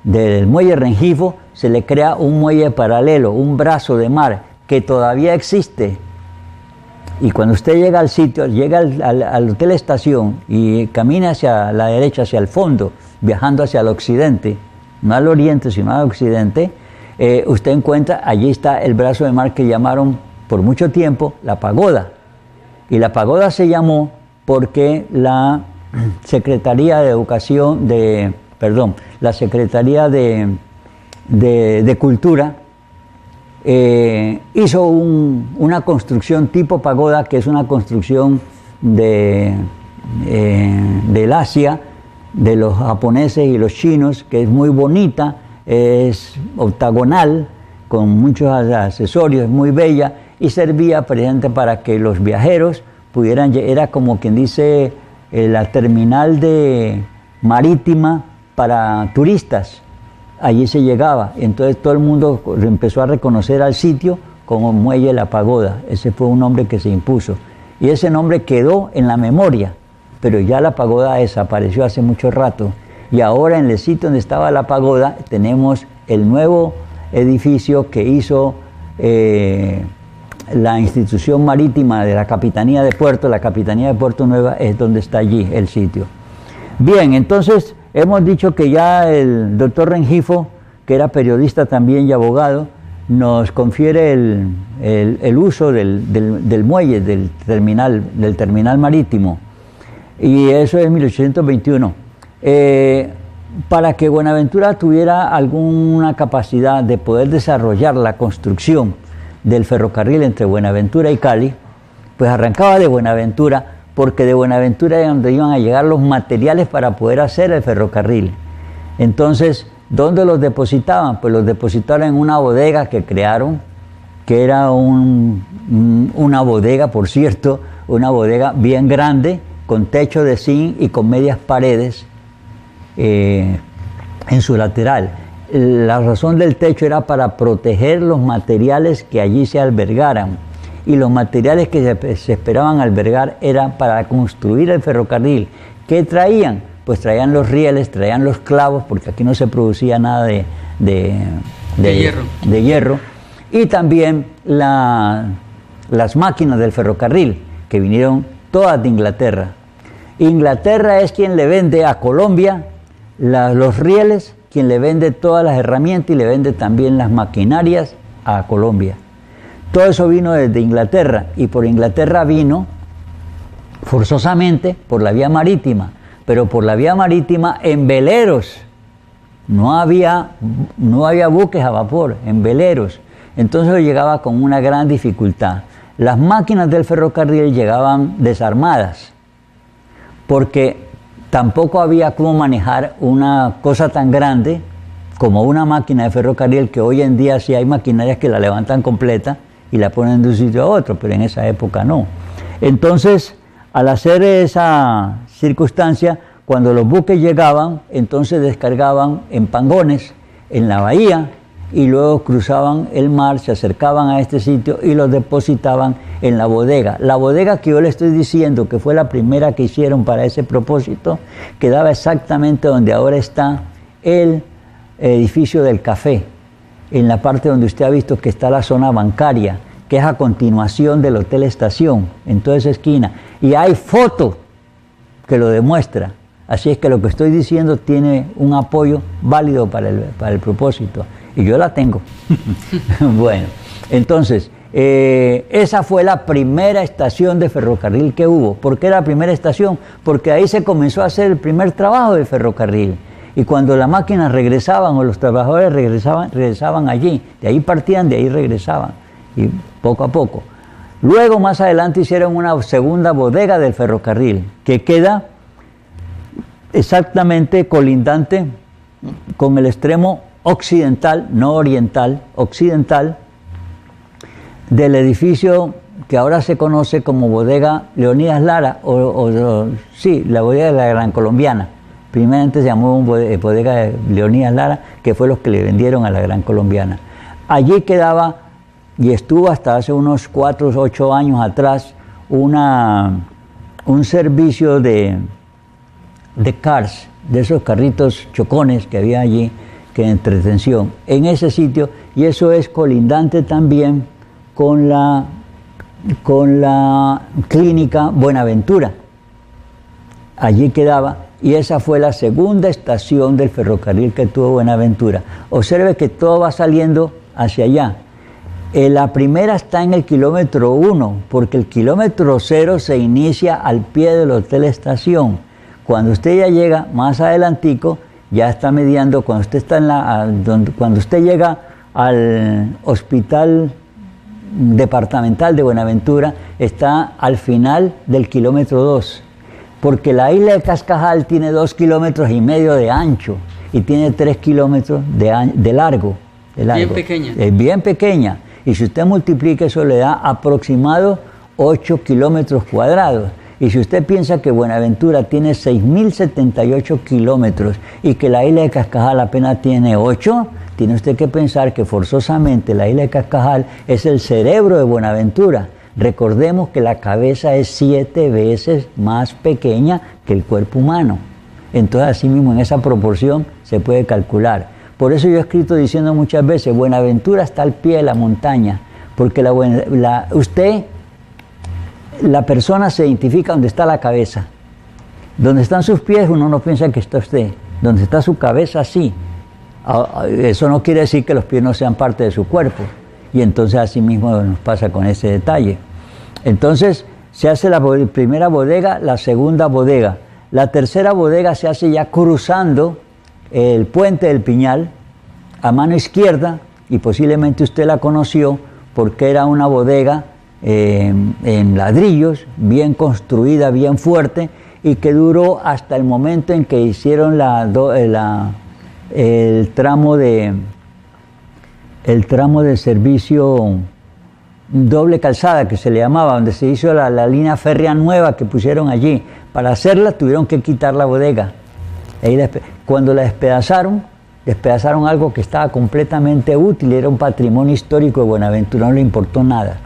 B: del muelle Rengifo, se le crea un muelle paralelo, un brazo de mar, que todavía existe. Y cuando usted llega al sitio, llega al hotel estación y camina hacia la derecha, hacia el fondo, viajando hacia el occidente, no al oriente, sino al occidente, usted encuentra, allí está el brazo de mar que llamaron por mucho tiempo la pagoda. Y la pagoda se llamó porque la Secretaría de Educación, la Secretaría de Cultura hizo una construcción tipo pagoda, que es una construcción del Asia, de los japoneses y los chinos, que es muy bonita, es octagonal, con muchos accesorios, es muy bella, y servía precisamente para que los viajeros pudieran, era como quien dice la terminal marítima para turistas. Allí se llegaba, entonces todo el mundo empezó a reconocer al sitio como Muelle La Pagoda. Ese fue un nombre que se impuso y ese nombre quedó en la memoria, pero ya la pagoda desapareció hace mucho rato, y ahora en el sitio donde estaba la pagoda tenemos el nuevo edificio que hizo la institución marítima de la Capitanía de Puerto. La Capitanía de Puerto Nueva es donde está allí el sitio. Bien, entonces hemos dicho que ya el doctor Rengifo, que era periodista también y abogado, nos confiere el uso del muelle, del terminal marítimo. y eso es 1821. Para que Buenaventura tuviera alguna capacidad de poder desarrollar la construcción del ferrocarril entre Buenaventura y Cali, pues arrancaba de Buenaventura, porque de Buenaventura es donde iban a llegar los materiales para poder hacer el ferrocarril. Entonces, ¿dónde los depositaban? Pues los depositaron en una bodega que crearon, que era una bodega, por cierto, una bodega bien grande, con techo de zinc y con medias paredes en su lateral. La razón del techo era para proteger los materiales que allí se albergaran, y los materiales que se esperaban albergar eran para construir el ferrocarril. ¿Qué traían? Pues traían los rieles, traían los clavos, porque aquí no se producía nada de hierro, y también las máquinas del ferrocarril, que vinieron todas de Inglaterra. Inglaterra es quien le vende a Colombia los rieles, quien le vende todas las herramientas y le vende también las maquinarias a Colombia. Todo eso vino desde Inglaterra, y por Inglaterra vino forzosamente por la vía marítima, pero por la vía marítima en veleros. No había buques a vapor, en veleros. Entonces llegaba con una gran dificultad. Las máquinas del ferrocarril llegaban desarmadas, porque tampoco había cómo manejar una cosa tan grande como una máquina de ferrocarril, que hoy en día sí hay maquinarias que la levantan completa y la ponen de un sitio a otro, pero en esa época no. Entonces, al hacer esa circunstancia, cuando los buques llegaban, entonces descargaban en pangones en la bahía, y luego cruzaban el mar, se acercaban a este sitio y los depositaban en la bodega. La bodega que yo le estoy diciendo, que fue la primera que hicieron para ese propósito, quedaba exactamente donde ahora está el edificio del café, en la parte donde usted ha visto que está la zona bancaria, que es a continuación del Hotel Estación, en toda esa esquina. Y hay foto que lo demuestra. Así es que lo que estoy diciendo tiene un apoyo válido para el propósito. Y yo la tengo. Bueno, entonces, esa fue la primera estación de ferrocarril que hubo. ¿Por qué la primera estación? Porque ahí se comenzó a hacer el primer trabajo del ferrocarril. Y cuando las máquinas regresaban o los trabajadores regresaban allí. De ahí partían, de ahí regresaban. Y poco a poco. Luego, más adelante, hicieron una segunda bodega del ferrocarril, que queda exactamente colindante con el extremo occidental, no oriental, occidental, del edificio que ahora se conoce como Bodega Leonidas Lara, sí, la bodega de la Gran Colombiana. Primeramente se llamó Bodega Leonidas Lara, que fue los que le vendieron a la Gran Colombiana. Allí quedaba, y estuvo hasta hace unos 4 o 8 años atrás, un servicio de cars, de esos carritos chocones que había allí, que entretención, en ese sitio, y eso es colindante también con la clínica Buenaventura. Allí quedaba, y esa fue la segunda estación del ferrocarril que tuvo Buenaventura. Observe que todo va saliendo hacia allá. La primera está en el kilómetro 1, porque el kilómetro 0 se inicia al pie del Hotel Estación. Cuando usted ya llega más adelantico, ya está mediando. Cuando usted está cuando usted llega al hospital departamental de Buenaventura, está al final del kilómetro 2, porque la isla de Cascajal tiene 2,5 kilómetros de ancho y tiene 3 kilómetros de largo.
A: Bien pequeña.
B: Es bien pequeña, y si usted multiplica eso le da aproximado 8 kilómetros cuadrados. Y si usted piensa que Buenaventura tiene 6.078 kilómetros y que la isla de Cascajal apenas tiene 8, tiene usted que pensar que forzosamente la isla de Cascajal es el cerebro de Buenaventura. Recordemos que la cabeza es 7 veces más pequeña que el cuerpo humano. Entonces, así mismo, en esa proporción se puede calcular. Por eso yo he escrito diciendo muchas veces, Buenaventura está al pie de la montaña, porque la persona se identifica donde está la cabeza. Donde están sus pies uno no piensa que está usted. Donde está su cabeza, sí. Eso no quiere decir que los pies no sean parte de su cuerpo. Y entonces así mismo nos pasa con ese detalle. Entonces Se hace la primera bodega, la segunda bodega. La tercera bodega se hace ya cruzando el puente del Piñal a mano izquierda, y posiblemente usted la conoció porque era una bodega en ladrillos, bien construida, bien fuerte, y que duró hasta el momento en que hicieron el tramo de servicio doble calzada, que se le llamaba, donde se hizo la línea férrea nueva que pusieron allí. Para hacerla tuvieron que quitar la bodega. Cuando la despedazaron algo que estaba completamente útil, era un patrimonio histórico de Buenaventura, no le importó nada.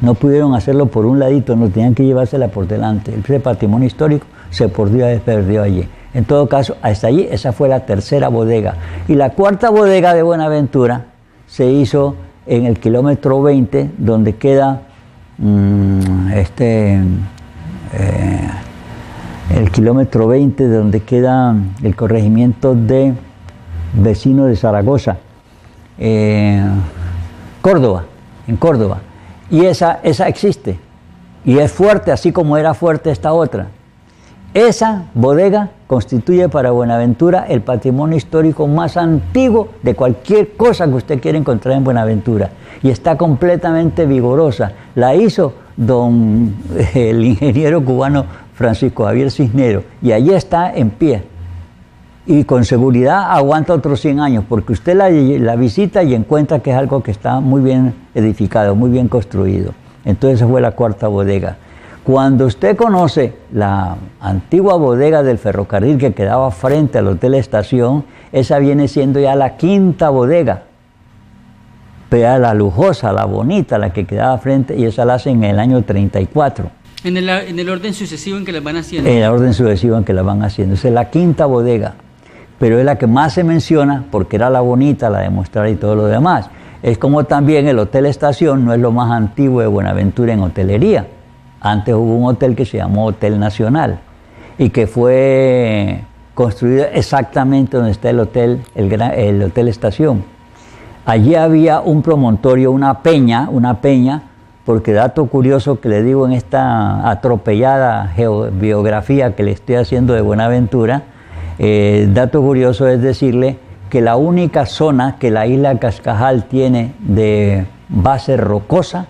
B: No pudieron hacerlo por un ladito, no tenían que llevársela por delante. Ese patrimonio histórico se perdió allí. En todo caso, hasta allí, esa fue la tercera bodega. Y la cuarta bodega de Buenaventura se hizo en el kilómetro 20, donde queda el kilómetro 20, donde queda el corregimiento de vecino de Zaragoza, Córdoba, en Córdoba. Y esa existe, y es fuerte, así como era fuerte esta otra. Esa bodega constituye para Buenaventura el patrimonio histórico más antiguo de cualquier cosa que usted quiera encontrar en Buenaventura, y está completamente vigorosa. La hizo el ingeniero cubano Francisco Javier Cisneros, y allí está en pie, y con seguridad aguanta otros 100 años, porque usted la visita y encuentra que es algo que está muy bien edificado, muy bien construido. Entonces esa fue la cuarta bodega. Cuando usted conoce la antigua bodega del ferrocarril que quedaba frente al Hotel Estación, esa viene siendo ya la quinta bodega, pero la lujosa, la bonita, la que quedaba frente, y esa la hacen en el año 34.
A: En el orden sucesivo en que las van haciendo.
B: En el orden sucesivo en que las van haciendo. Esa es la quinta bodega, pero es la que más se menciona porque era la bonita, la de mostrar y todo lo demás. Es como también el Hotel Estación no es lo más antiguo de Buenaventura en hotelería. Antes hubo un hotel que se llamó Hotel Nacional y que fue construido exactamente donde está el Hotel Estación. Allí había un promontorio, una peña, porque dato curioso que le digo en esta atropellada biografía que le estoy haciendo de Buenaventura, dato curioso es decirle que la única zona que la isla Cascajal tiene de base rocosa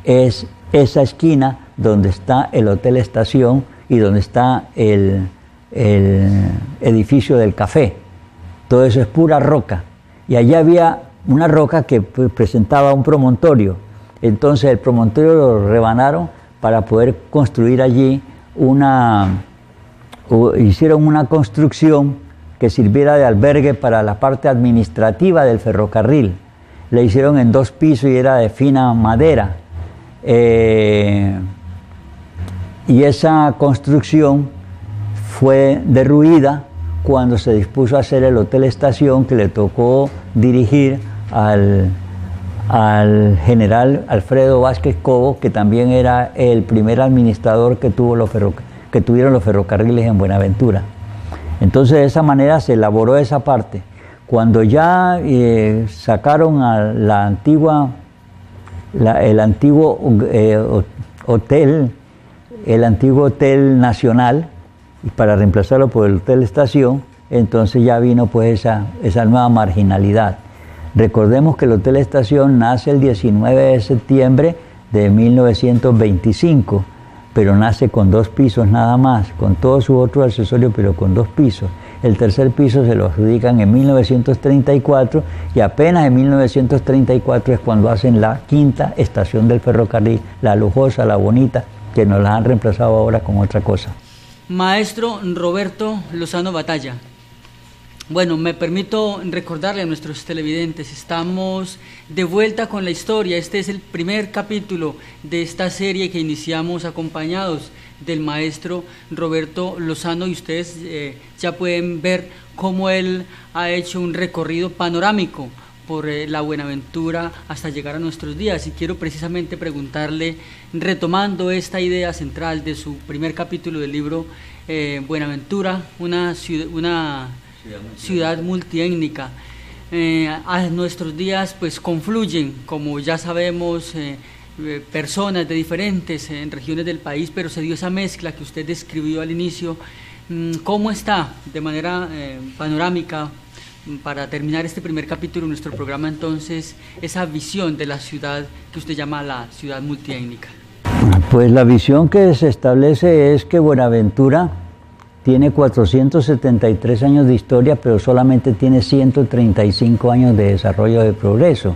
B: es esa esquina donde está el Hotel Estación y donde está el edificio del café. Todo eso es pura roca. Y allí había una roca que presentaba un promontorio. Entonces el promontorio lo rebanaron para poder construir allí hicieron una construcción que sirviera de albergue para la parte administrativa del ferrocarril. Le hicieron en 2 pisos y era de fina madera. Y esa construcción fue derruida cuando se dispuso a hacer el Hotel Estación, que le tocó dirigir al general Alfredo Vázquez Cobo, que también era el primer administrador que tuvieron los ferrocarriles en Buenaventura. Entonces de esa manera se elaboró esa parte. Cuando ya sacaron a el antiguo Hotel Nacional, para reemplazarlo por el Hotel Estación, entonces ya vino pues esa nueva marginalidad. Recordemos que el Hotel Estación nace el 19 de septiembre de 1925, pero nace con 2 pisos nada más, con todos sus otros accesorios, pero con 2 pisos. El tercer piso se lo adjudican en 1934 y apenas en 1934 es cuando hacen la quinta estación del ferrocarril, la lujosa, la bonita, que nos la han reemplazado ahora con otra cosa.
A: Maestro Roberto Lozano Batalla. Bueno, me permito recordarle a nuestros televidentes, estamos de vuelta con la historia. Este es el primer capítulo de esta serie que iniciamos acompañados del maestro Roberto Lozano, y ustedes ya pueden ver cómo él ha hecho un recorrido panorámico por la Buenaventura hasta llegar a nuestros días. Y quiero precisamente preguntarle, retomando esta idea central de su primer capítulo del libro Buenaventura, una ciudad multiétnica, a nuestros días pues confluyen, como ya sabemos, personas de diferentes regiones del país, pero se dio esa mezcla que usted describió al inicio. ¿Cómo está de manera panorámica, para terminar este primer capítulo de nuestro programa, entonces, esa visión de la ciudad que usted llama la ciudad multiétnica?
B: Pues la visión que se establece es que Buenaventura tiene 473 años de historia, pero solamente tiene 135 años de desarrollo de progreso.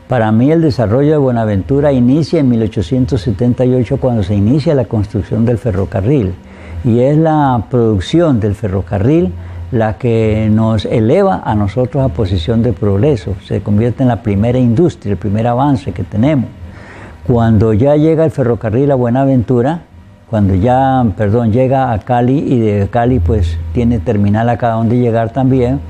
B: Para mí el desarrollo de Buenaventura inicia en 1878, cuando se inicia la construcción del ferrocarril, y es la producción del ferrocarril la que nos eleva a nosotros a posición de progreso. Se convierte en la primera industria, el primer avance que tenemos. Cuando ya llega el ferrocarril a Buenaventura, llega a Cali, y de Cali pues tiene terminal acá donde llegar también,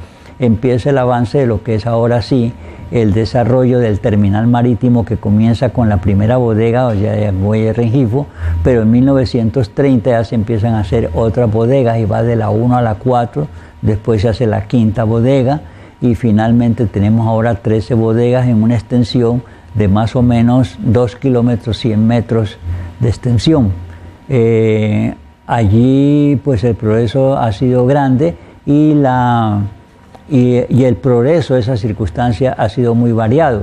B: empieza el avance de lo que es ahora sí el desarrollo del terminal marítimo, que comienza con la primera bodega, o sea, el muelle Rengifo, pero en 1930 ya se empiezan a hacer otras bodegas y va de la 1 a la 4, después se hace la quinta bodega y finalmente tenemos ahora 13 bodegas en una extensión de más o menos 2 kilómetros 100 metros de extensión. Allí pues el progreso ha sido grande y el progreso de esa circunstancia ha sido muy variado.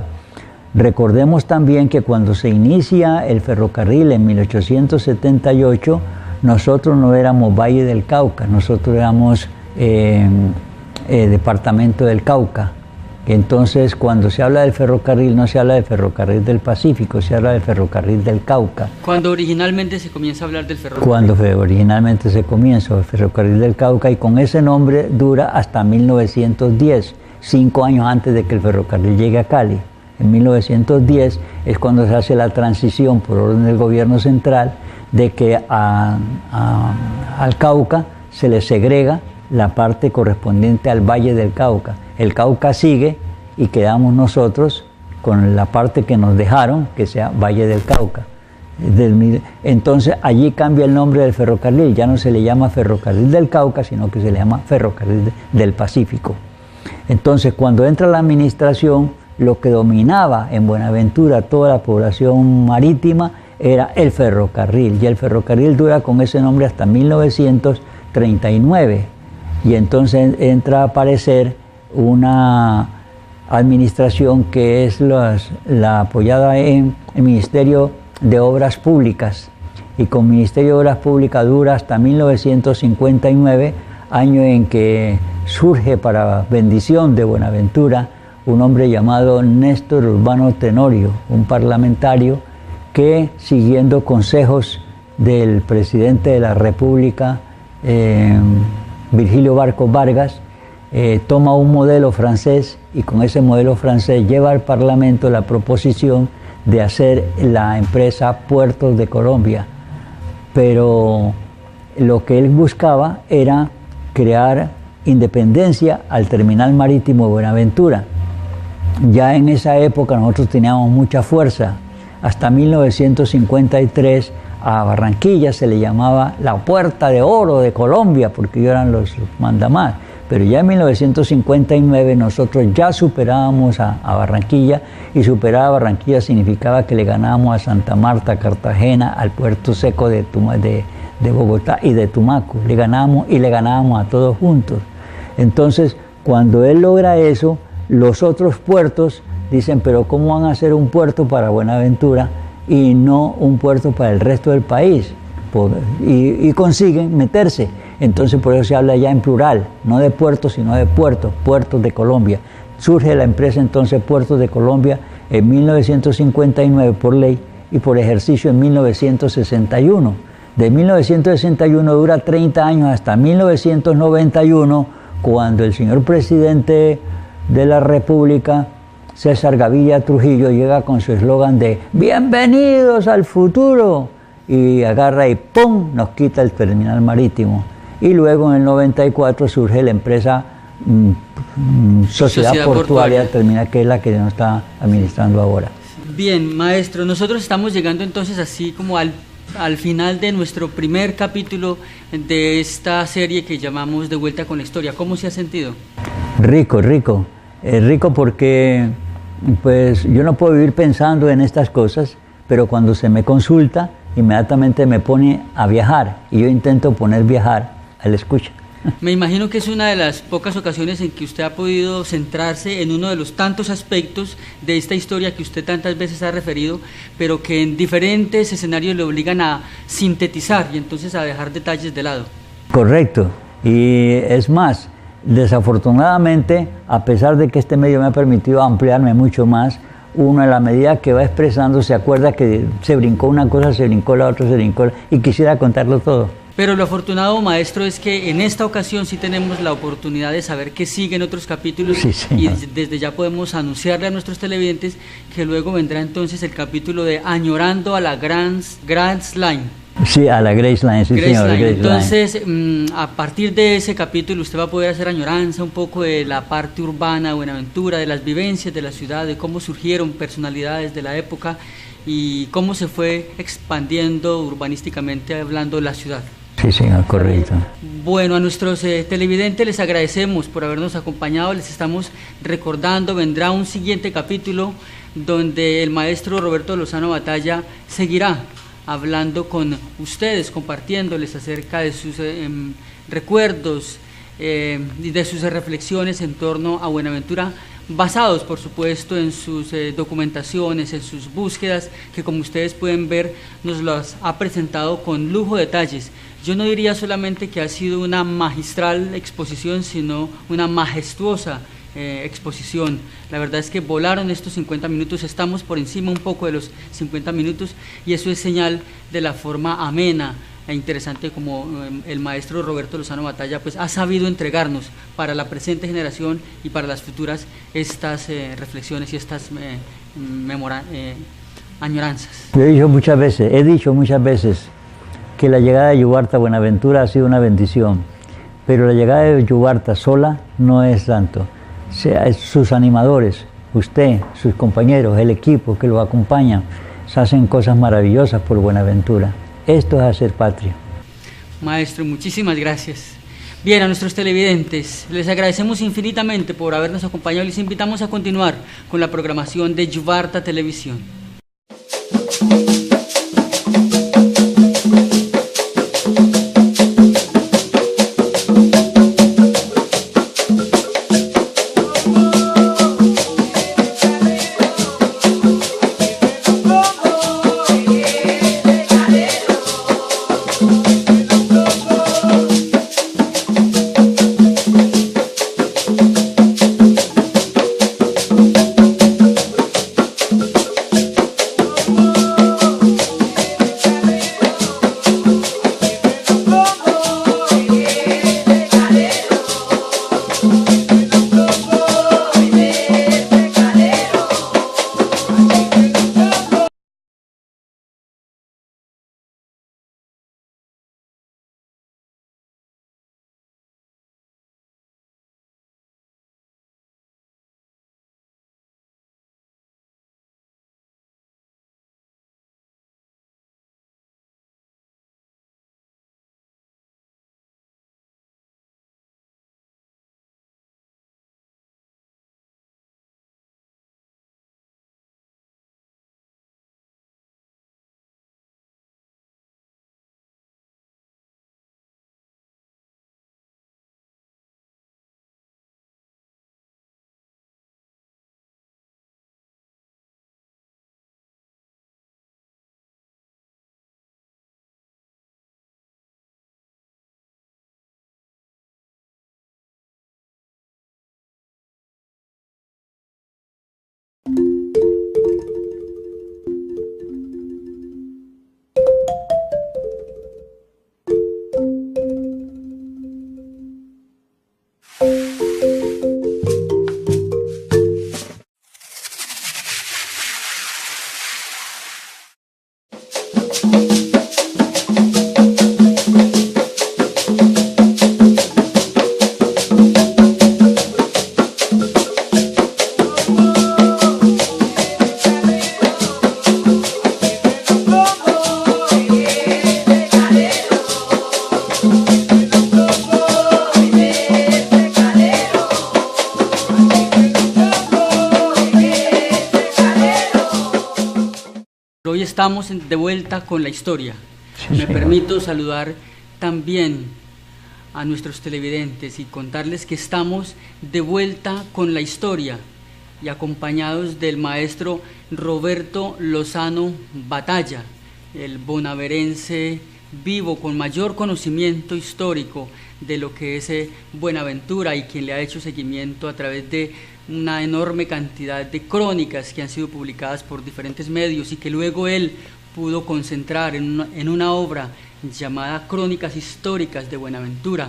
B: Recordemos también que cuando se inicia el ferrocarril en 1878, nosotros no éramos Valle del Cauca, nosotros éramos Departamento del Cauca. Entonces, cuando se habla del ferrocarril, no se habla del ferrocarril del Pacífico, se habla del ferrocarril del Cauca.
A: Cuando originalmente se comienza a hablar del ferrocarril.
B: Cuando originalmente se comienza el ferrocarril del Cauca, y con ese nombre dura hasta 1910, 5 años antes de que el ferrocarril llegue a Cali. En 1910 es cuando se hace la transición por orden del gobierno central de que al Cauca se le segrega la parte correspondiente al Valle del Cauca. El Cauca sigue y quedamos nosotros con la parte que nos dejaron, que sea Valle del Cauca. Entonces allí cambia el nombre del ferrocarril, ya no se le llama Ferrocarril del Cauca, sino que se le llama Ferrocarril del Pacífico. Entonces cuando entra la administración, lo que dominaba en Buenaventura toda la población marítima era el ferrocarril, y el ferrocarril dura con ese nombre hasta 1939, y entonces entra a aparecer una administración que es la apoyada en el Ministerio de Obras Públicas, y con Ministerio de Obras Públicas dura hasta 1959, año en que surge, para bendición de Buenaventura, un hombre llamado Néstor Urbano Tenorio, un parlamentario que, siguiendo consejos del presidente de la República, Virgilio Barcos Vargas, toma un modelo francés, y con ese modelo francés lleva al Parlamento la proposición de hacer la empresa Puertos de Colombia. Pero lo que él buscaba era crear independencia al terminal marítimo de Buenaventura. Ya en esa época nosotros teníamos mucha fuerza. Hasta 1953 a Barranquilla se le llamaba la Puerta de Oro de Colombia, porque ellos eran los mandamás. Pero ya en 1959 nosotros ya superábamos a Barranquilla, y superar a Barranquilla significaba que le ganábamos a Santa Marta, Cartagena, al Puerto Seco de Bogotá y de Tumaco. Le ganábamos a todos juntos. Entonces, cuando él logra eso, los otros puertos dicen, pero ¿cómo van a hacer un puerto para Buenaventura y no un puerto para el resto del país? Y consiguen meterse. Entonces por eso se habla ya en plural, no de puertos, sino de puertos de Colombia. Surge la empresa entonces Puertos de Colombia en 1959 por ley, y por ejercicio en 1961. De 1961 dura 30 años hasta 1991, cuando el señor presidente de la República, César Gaviria Trujillo, llega con su eslogan de "Bienvenidos al futuro", y agarra y ¡pum!, nos quita el terminal marítimo. Y luego en el 94 surge la empresa Sociedad Portuaria Terminal, que es la que nos está administrando ahora.
A: Bien, maestro, nosotros estamos llegando entonces así como al final de nuestro primer capítulo de esta serie que llamamos De Vuelta con la Historia. ¿Cómo se ha sentido?
B: Rico, rico porque pues yo no puedo vivir pensando en estas cosas, pero cuando se me consulta, inmediatamente me pone a viajar y yo intento poner viajar, él escucha.
A: Me imagino que es una de las pocas ocasiones en que usted ha podido centrarse en uno de los tantos aspectos de esta historia que usted tantas veces ha referido, pero que en diferentes escenarios le obligan a sintetizar y entonces a dejar detalles de lado.
B: Correcto, y es más, desafortunadamente, a pesar de que este medio me ha permitido ampliarme mucho más, uno a la medida que va expresando se acuerda que se brincó una cosa, se brincó la otra, se brincó y quisiera contarlo todo.
A: Pero lo afortunado, maestro, es que en esta ocasión sí tenemos la oportunidad de saber que siguen otros capítulos
B: sí,
A: y desde ya podemos anunciarle a nuestros televidentes que luego vendrá entonces el capítulo de Añorando a la Grand Line.
B: Sí, a la Grace Line, sí,
A: Grace
B: señor.
A: Line.
B: Grace
A: Entonces,
B: Line.
A: A partir de ese capítulo usted va a poder hacer añoranza un poco de la parte urbana de Buenaventura, de las vivencias de la ciudad, de cómo surgieron personalidades de la época y cómo se fue expandiendo urbanísticamente hablando la ciudad.
B: Sí, señor, correcto.
A: Bueno, a nuestros televidentes les agradecemos por habernos acompañado, les estamos recordando, vendrá un siguiente capítulo donde el maestro Roberto Lozano Batalla seguirá hablando con ustedes, compartiéndoles acerca de sus recuerdos y de sus reflexiones en torno a Buenaventura, basados por supuesto en sus documentaciones, en sus búsquedas, que como ustedes pueden ver nos las ha presentado con lujo de detalles. Yo no diría solamente que ha sido una magistral exposición, sino una majestuosa exposición. La verdad es que volaron estos 50 minutos, estamos por encima un poco de los 50 minutos y eso es señal de la forma amena e interesante como el maestro Roberto Lozano Batalla pues ha sabido entregarnos para la presente generación y para las futuras estas reflexiones y estas añoranzas.
B: Yo he dicho muchas veces que la llegada de Yubarta a Buenaventura ha sido una bendición, pero la llegada de Yubarta sola no es tanto. Sus animadores, usted, sus compañeros, el equipo que lo acompaña, se hacen cosas maravillosas por Buenaventura. Esto es hacer patria.
A: Maestro, muchísimas gracias. Bien, a nuestros televidentes, les agradecemos infinitamente por habernos acompañado y les invitamos a continuar con la programación de Yubarta Televisión. estamos de vuelta con la historia.
B: Sí,
A: Me
B: señor.
A: permito saludar también a nuestros televidentes y contarles que estamos de vuelta con la historia y acompañados del maestro Roberto Lozano Batalla, el bonaverense vivo con mayor conocimiento histórico de lo que es Buenaventura y quien le ha hecho seguimiento a través de una enorme cantidad de crónicas que han sido publicadas por diferentes medios y que luego él pudo concentrar en una obra llamada Crónicas Históricas de Buenaventura.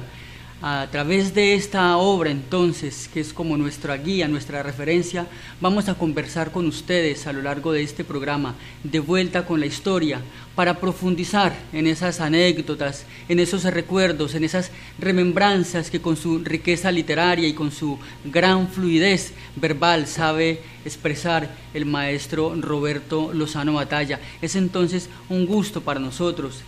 A: A través de esta obra, entonces, que es como nuestra guía, nuestra referencia, vamos a conversar con ustedes a lo largo de este programa, de vuelta con la historia, para profundizar en esas anécdotas, en esos recuerdos, en esas remembranzas que con su riqueza literaria y con su gran fluidez verbal sabe expresar el maestro Roberto Lozano Batalla. Es entonces un gusto para nosotros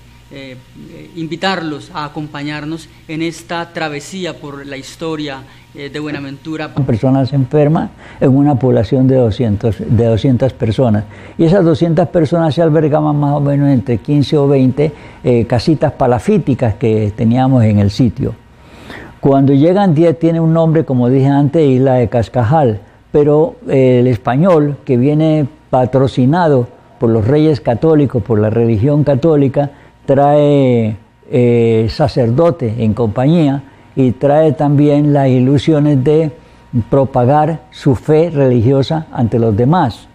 A: invitarlos a acompañarnos en esta travesía por la historia de Buenaventura.
B: Personas enfermas en una población de 200 personas. Y esas 200 personas se albergaban más o menos entre 15 o 20 casitas palafíticas que teníamos en el sitio. Cuando llegan 10 tiene un nombre, como dije antes, Isla de Cascajal, pero el español, que viene patrocinado por los reyes católicos, por la religión católica, trae sacerdote en compañía y trae también las ilusiones de propagar su fe religiosa ante los demás.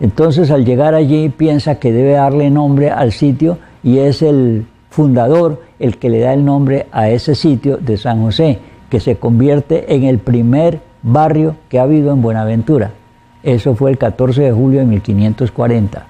B: Entonces, al llegar allí, piensa que debe darle nombre al sitio y es el fundador el que le da el nombre a ese sitio de San José, que se convierte en el primer barrio que ha habido en Buenaventura. Eso fue el 14 de julio de 1540.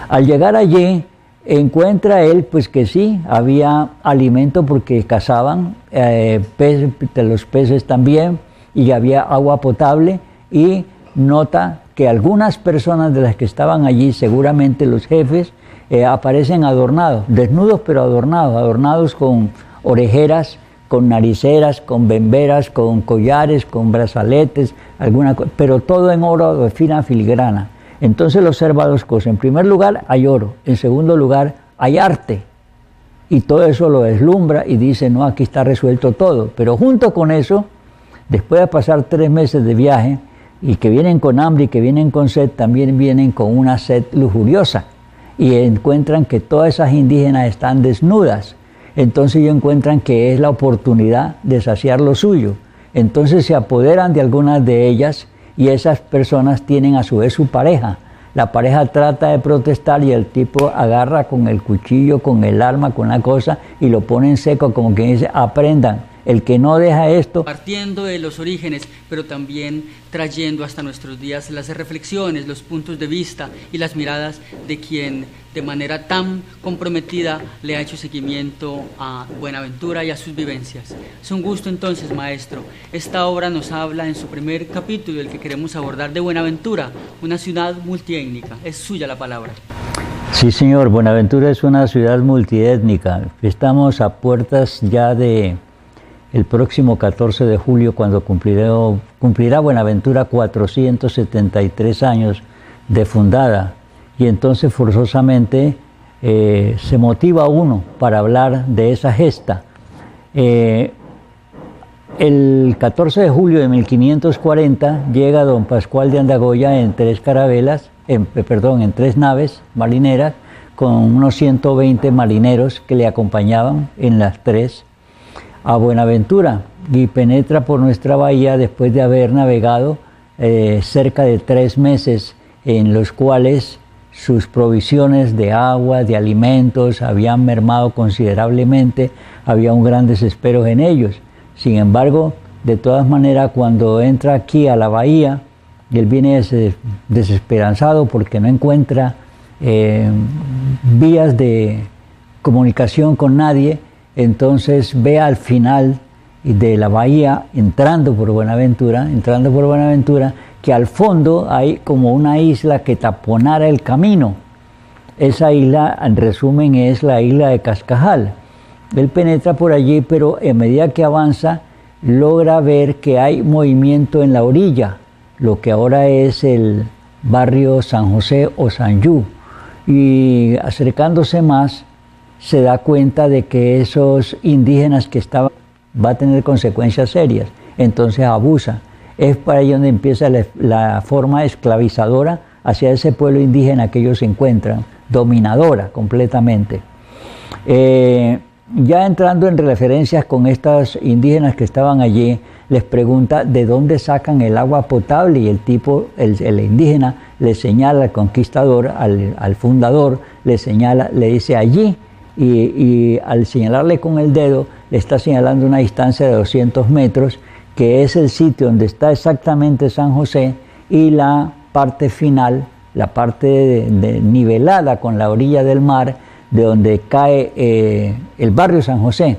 B: Al llegar allí, encuentra él pues que sí, había alimento porque cazaban los peces también, y había agua potable, y nota que algunas personas de las que estaban allí, seguramente los jefes, aparecen adornados, desnudos pero adornados con orejeras, con nariceras, con bemberas, con collares, con brazaletes, pero todo en oro de fina filigrana. Entonces lo observa dos cosas: en primer lugar hay oro, en segundo lugar hay arte, y todo eso lo deslumbra y dice, no, aquí está resuelto todo. Pero junto con eso, después de pasar 3 meses de viaje, y que vienen con hambre y que vienen con sed, también vienen con una sed lujuriosa, y encuentran que todas esas indígenas están desnudas. Entonces ellos encuentran que es la oportunidad de saciar lo suyo. Entonces se apoderan de algunas de ellas, y esas personas tienen a su vez su pareja. La pareja trata de protestar y el tipo agarra con el cuchillo, con el arma, con la cosa, y lo pone en seco, como que dice, aprendan. El que no deja esto...
A: Partiendo de los orígenes, pero también trayendo hasta nuestros días las reflexiones, los puntos de vista y las miradas de quien de manera tan comprometida le ha hecho seguimiento a Buenaventura y a sus vivencias. Es un gusto entonces, maestro. Esta obra nos habla en su primer capítulo, el que queremos abordar, de Buenaventura, una ciudad multiétnica. Es suya la palabra.
B: Sí, señor. Buenaventura es una ciudad multiétnica. Estamos a puertas ya de... el próximo 14 de julio, cuando cumplirá Buenaventura 473 años de fundada, y entonces forzosamente se motiva uno para hablar de esa gesta. El 14 de julio de 1540 llega don Pascual de Andagoya en 3 carabelas, en 3 naves marineras, con unos 120 marineros que le acompañaban en las 3, a Buenaventura, y penetra por nuestra bahía después de haber navegado cerca de 3 meses, en los cuales sus provisiones de agua, de alimentos, habían mermado considerablemente, había un gran desespero en ellos. Sin embargo, de todas maneras, cuando entra aquí a la bahía, él viene desesperanzado porque no encuentra vías de comunicación con nadie. Entonces ve al final de la bahía, entrando por Buenaventura, que al fondo hay como una isla que taponara el camino. Esa isla, en resumen, es la isla de Cascajal. Él penetra por allí, pero a medida que avanza, logra ver que hay movimiento en la orilla, lo que ahora es el barrio San José o San Yu. y acercándose más se da cuenta de que esos indígenas que estaban va a tener consecuencias serias, entonces abusa. Es para ahí donde empieza la forma esclavizadora hacia ese pueblo indígena que ellos encuentran, dominadora completamente. Ya entrando en referencias con estos indígenas que estaban allí, les pregunta de dónde sacan el agua potable y el indígena le señala al conquistador, al fundador, le señala, le dice allí, y al señalarle con el dedo, le está señalando una distancia de 200 metros, que es el sitio donde está exactamente San José, y la parte final, la parte nivelada con la orilla del mar, de donde cae el barrio San José.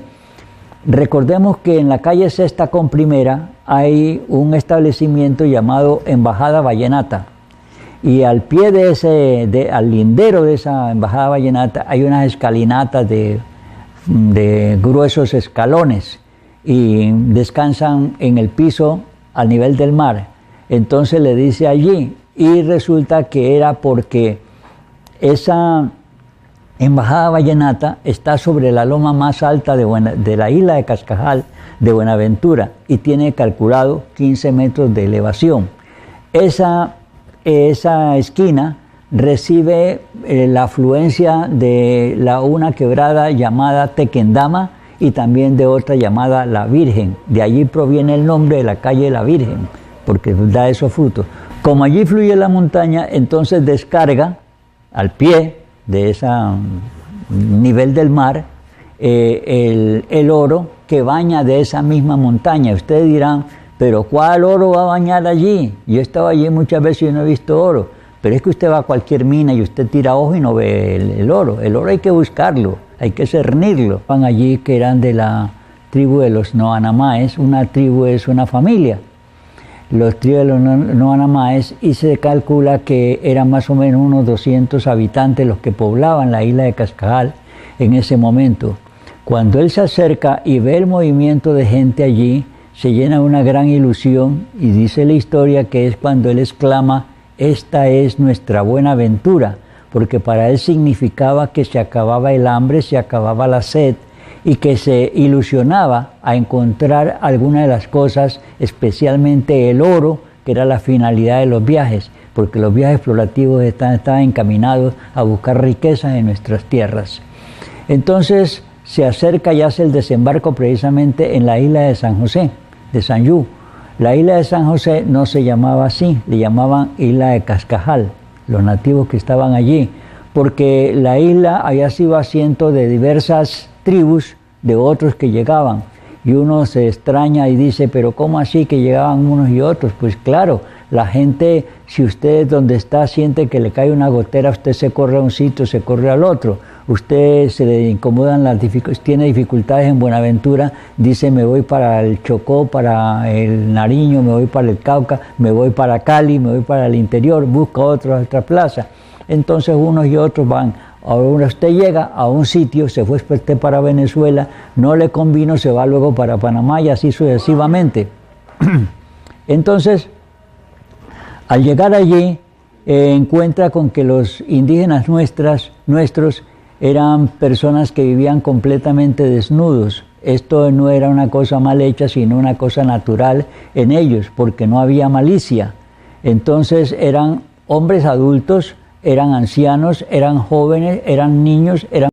B: Recordemos que en la calle Sexta con Primera hay un establecimiento llamado Embajada Vallenata, y al pie de al lindero de esa Embajada Vallenata hay unas escalinatas de gruesos escalones y descansan en el piso al nivel del mar. Entonces le dice allí, y resulta que era porque esa Embajada Vallenata está sobre la loma más alta de la isla de Cascajal, de Buenaventura, y tiene calculado 15 metros de elevación. Esa esquina recibe la afluencia de una quebrada llamada Tequendama y también de otra llamada La Virgen. De allí proviene el nombre de la calle La Virgen, porque da esos frutos. Como allí fluye la montaña, entonces descarga al pie de ese nivel del mar el oro que baña de esa misma montaña. Ustedes dirán, pero ¿cuál oro va a bañar allí? Yo he estado allí muchas veces y no he visto oro. Pero es que usted va a cualquier mina y usted tira ojo y no ve el oro. El oro hay que buscarlo, hay que cernirlo. Van allí que eran de la tribu de los Noanamaes. Una tribu es una familia. Los tribus de los Noanamaes, y se calcula que eran más o menos unos 200 habitantes los que poblaban la isla de Cascajal en ese momento. Cuando él se acerca y ve el movimiento de gente allí, se llena de una gran ilusión y dice la historia que es cuando él exclama: esta es nuestra buena aventura, porque para él significaba que se acababa el hambre, se acababa la sed, y que se ilusionaba a encontrar alguna de las cosas, especialmente el oro, que era la finalidad de los viajes, porque los viajes explorativos estaban encaminados a buscar riquezas en nuestras tierras. Entonces se acerca y hace el desembarco precisamente en la isla de San José, de Sanyú. La isla de San José no se llamaba así, le llamaban isla de Cascajal, los nativos que estaban allí, porque la isla había sido asiento de diversas tribus de otros que llegaban, y uno se extraña y dice, pero ¿cómo así que llegaban unos y otros? Pues claro, la gente, si usted donde está siente que le cae una gotera, usted se corre a un sitio, se corre al otro. Usted se le incomodan tiene dificultades en Buenaventura, dice me voy para el Chocó, para el Nariño, me voy para el Cauca, me voy para Cali, me voy para el interior, busca otra plaza. Entonces unos y otros van. Ahora usted llega a un sitio, se fue usted para Venezuela, no le convino, se va luego para Panamá y así sucesivamente. Entonces, al llegar allí, encuentra con que los indígenas nuestros eran personas que vivían completamente desnudos. Esto no era una cosa mal hecha, sino una cosa natural en ellos, porque no había malicia. Entonces eran hombres adultos, eran ancianos, eran jóvenes, eran niños, eran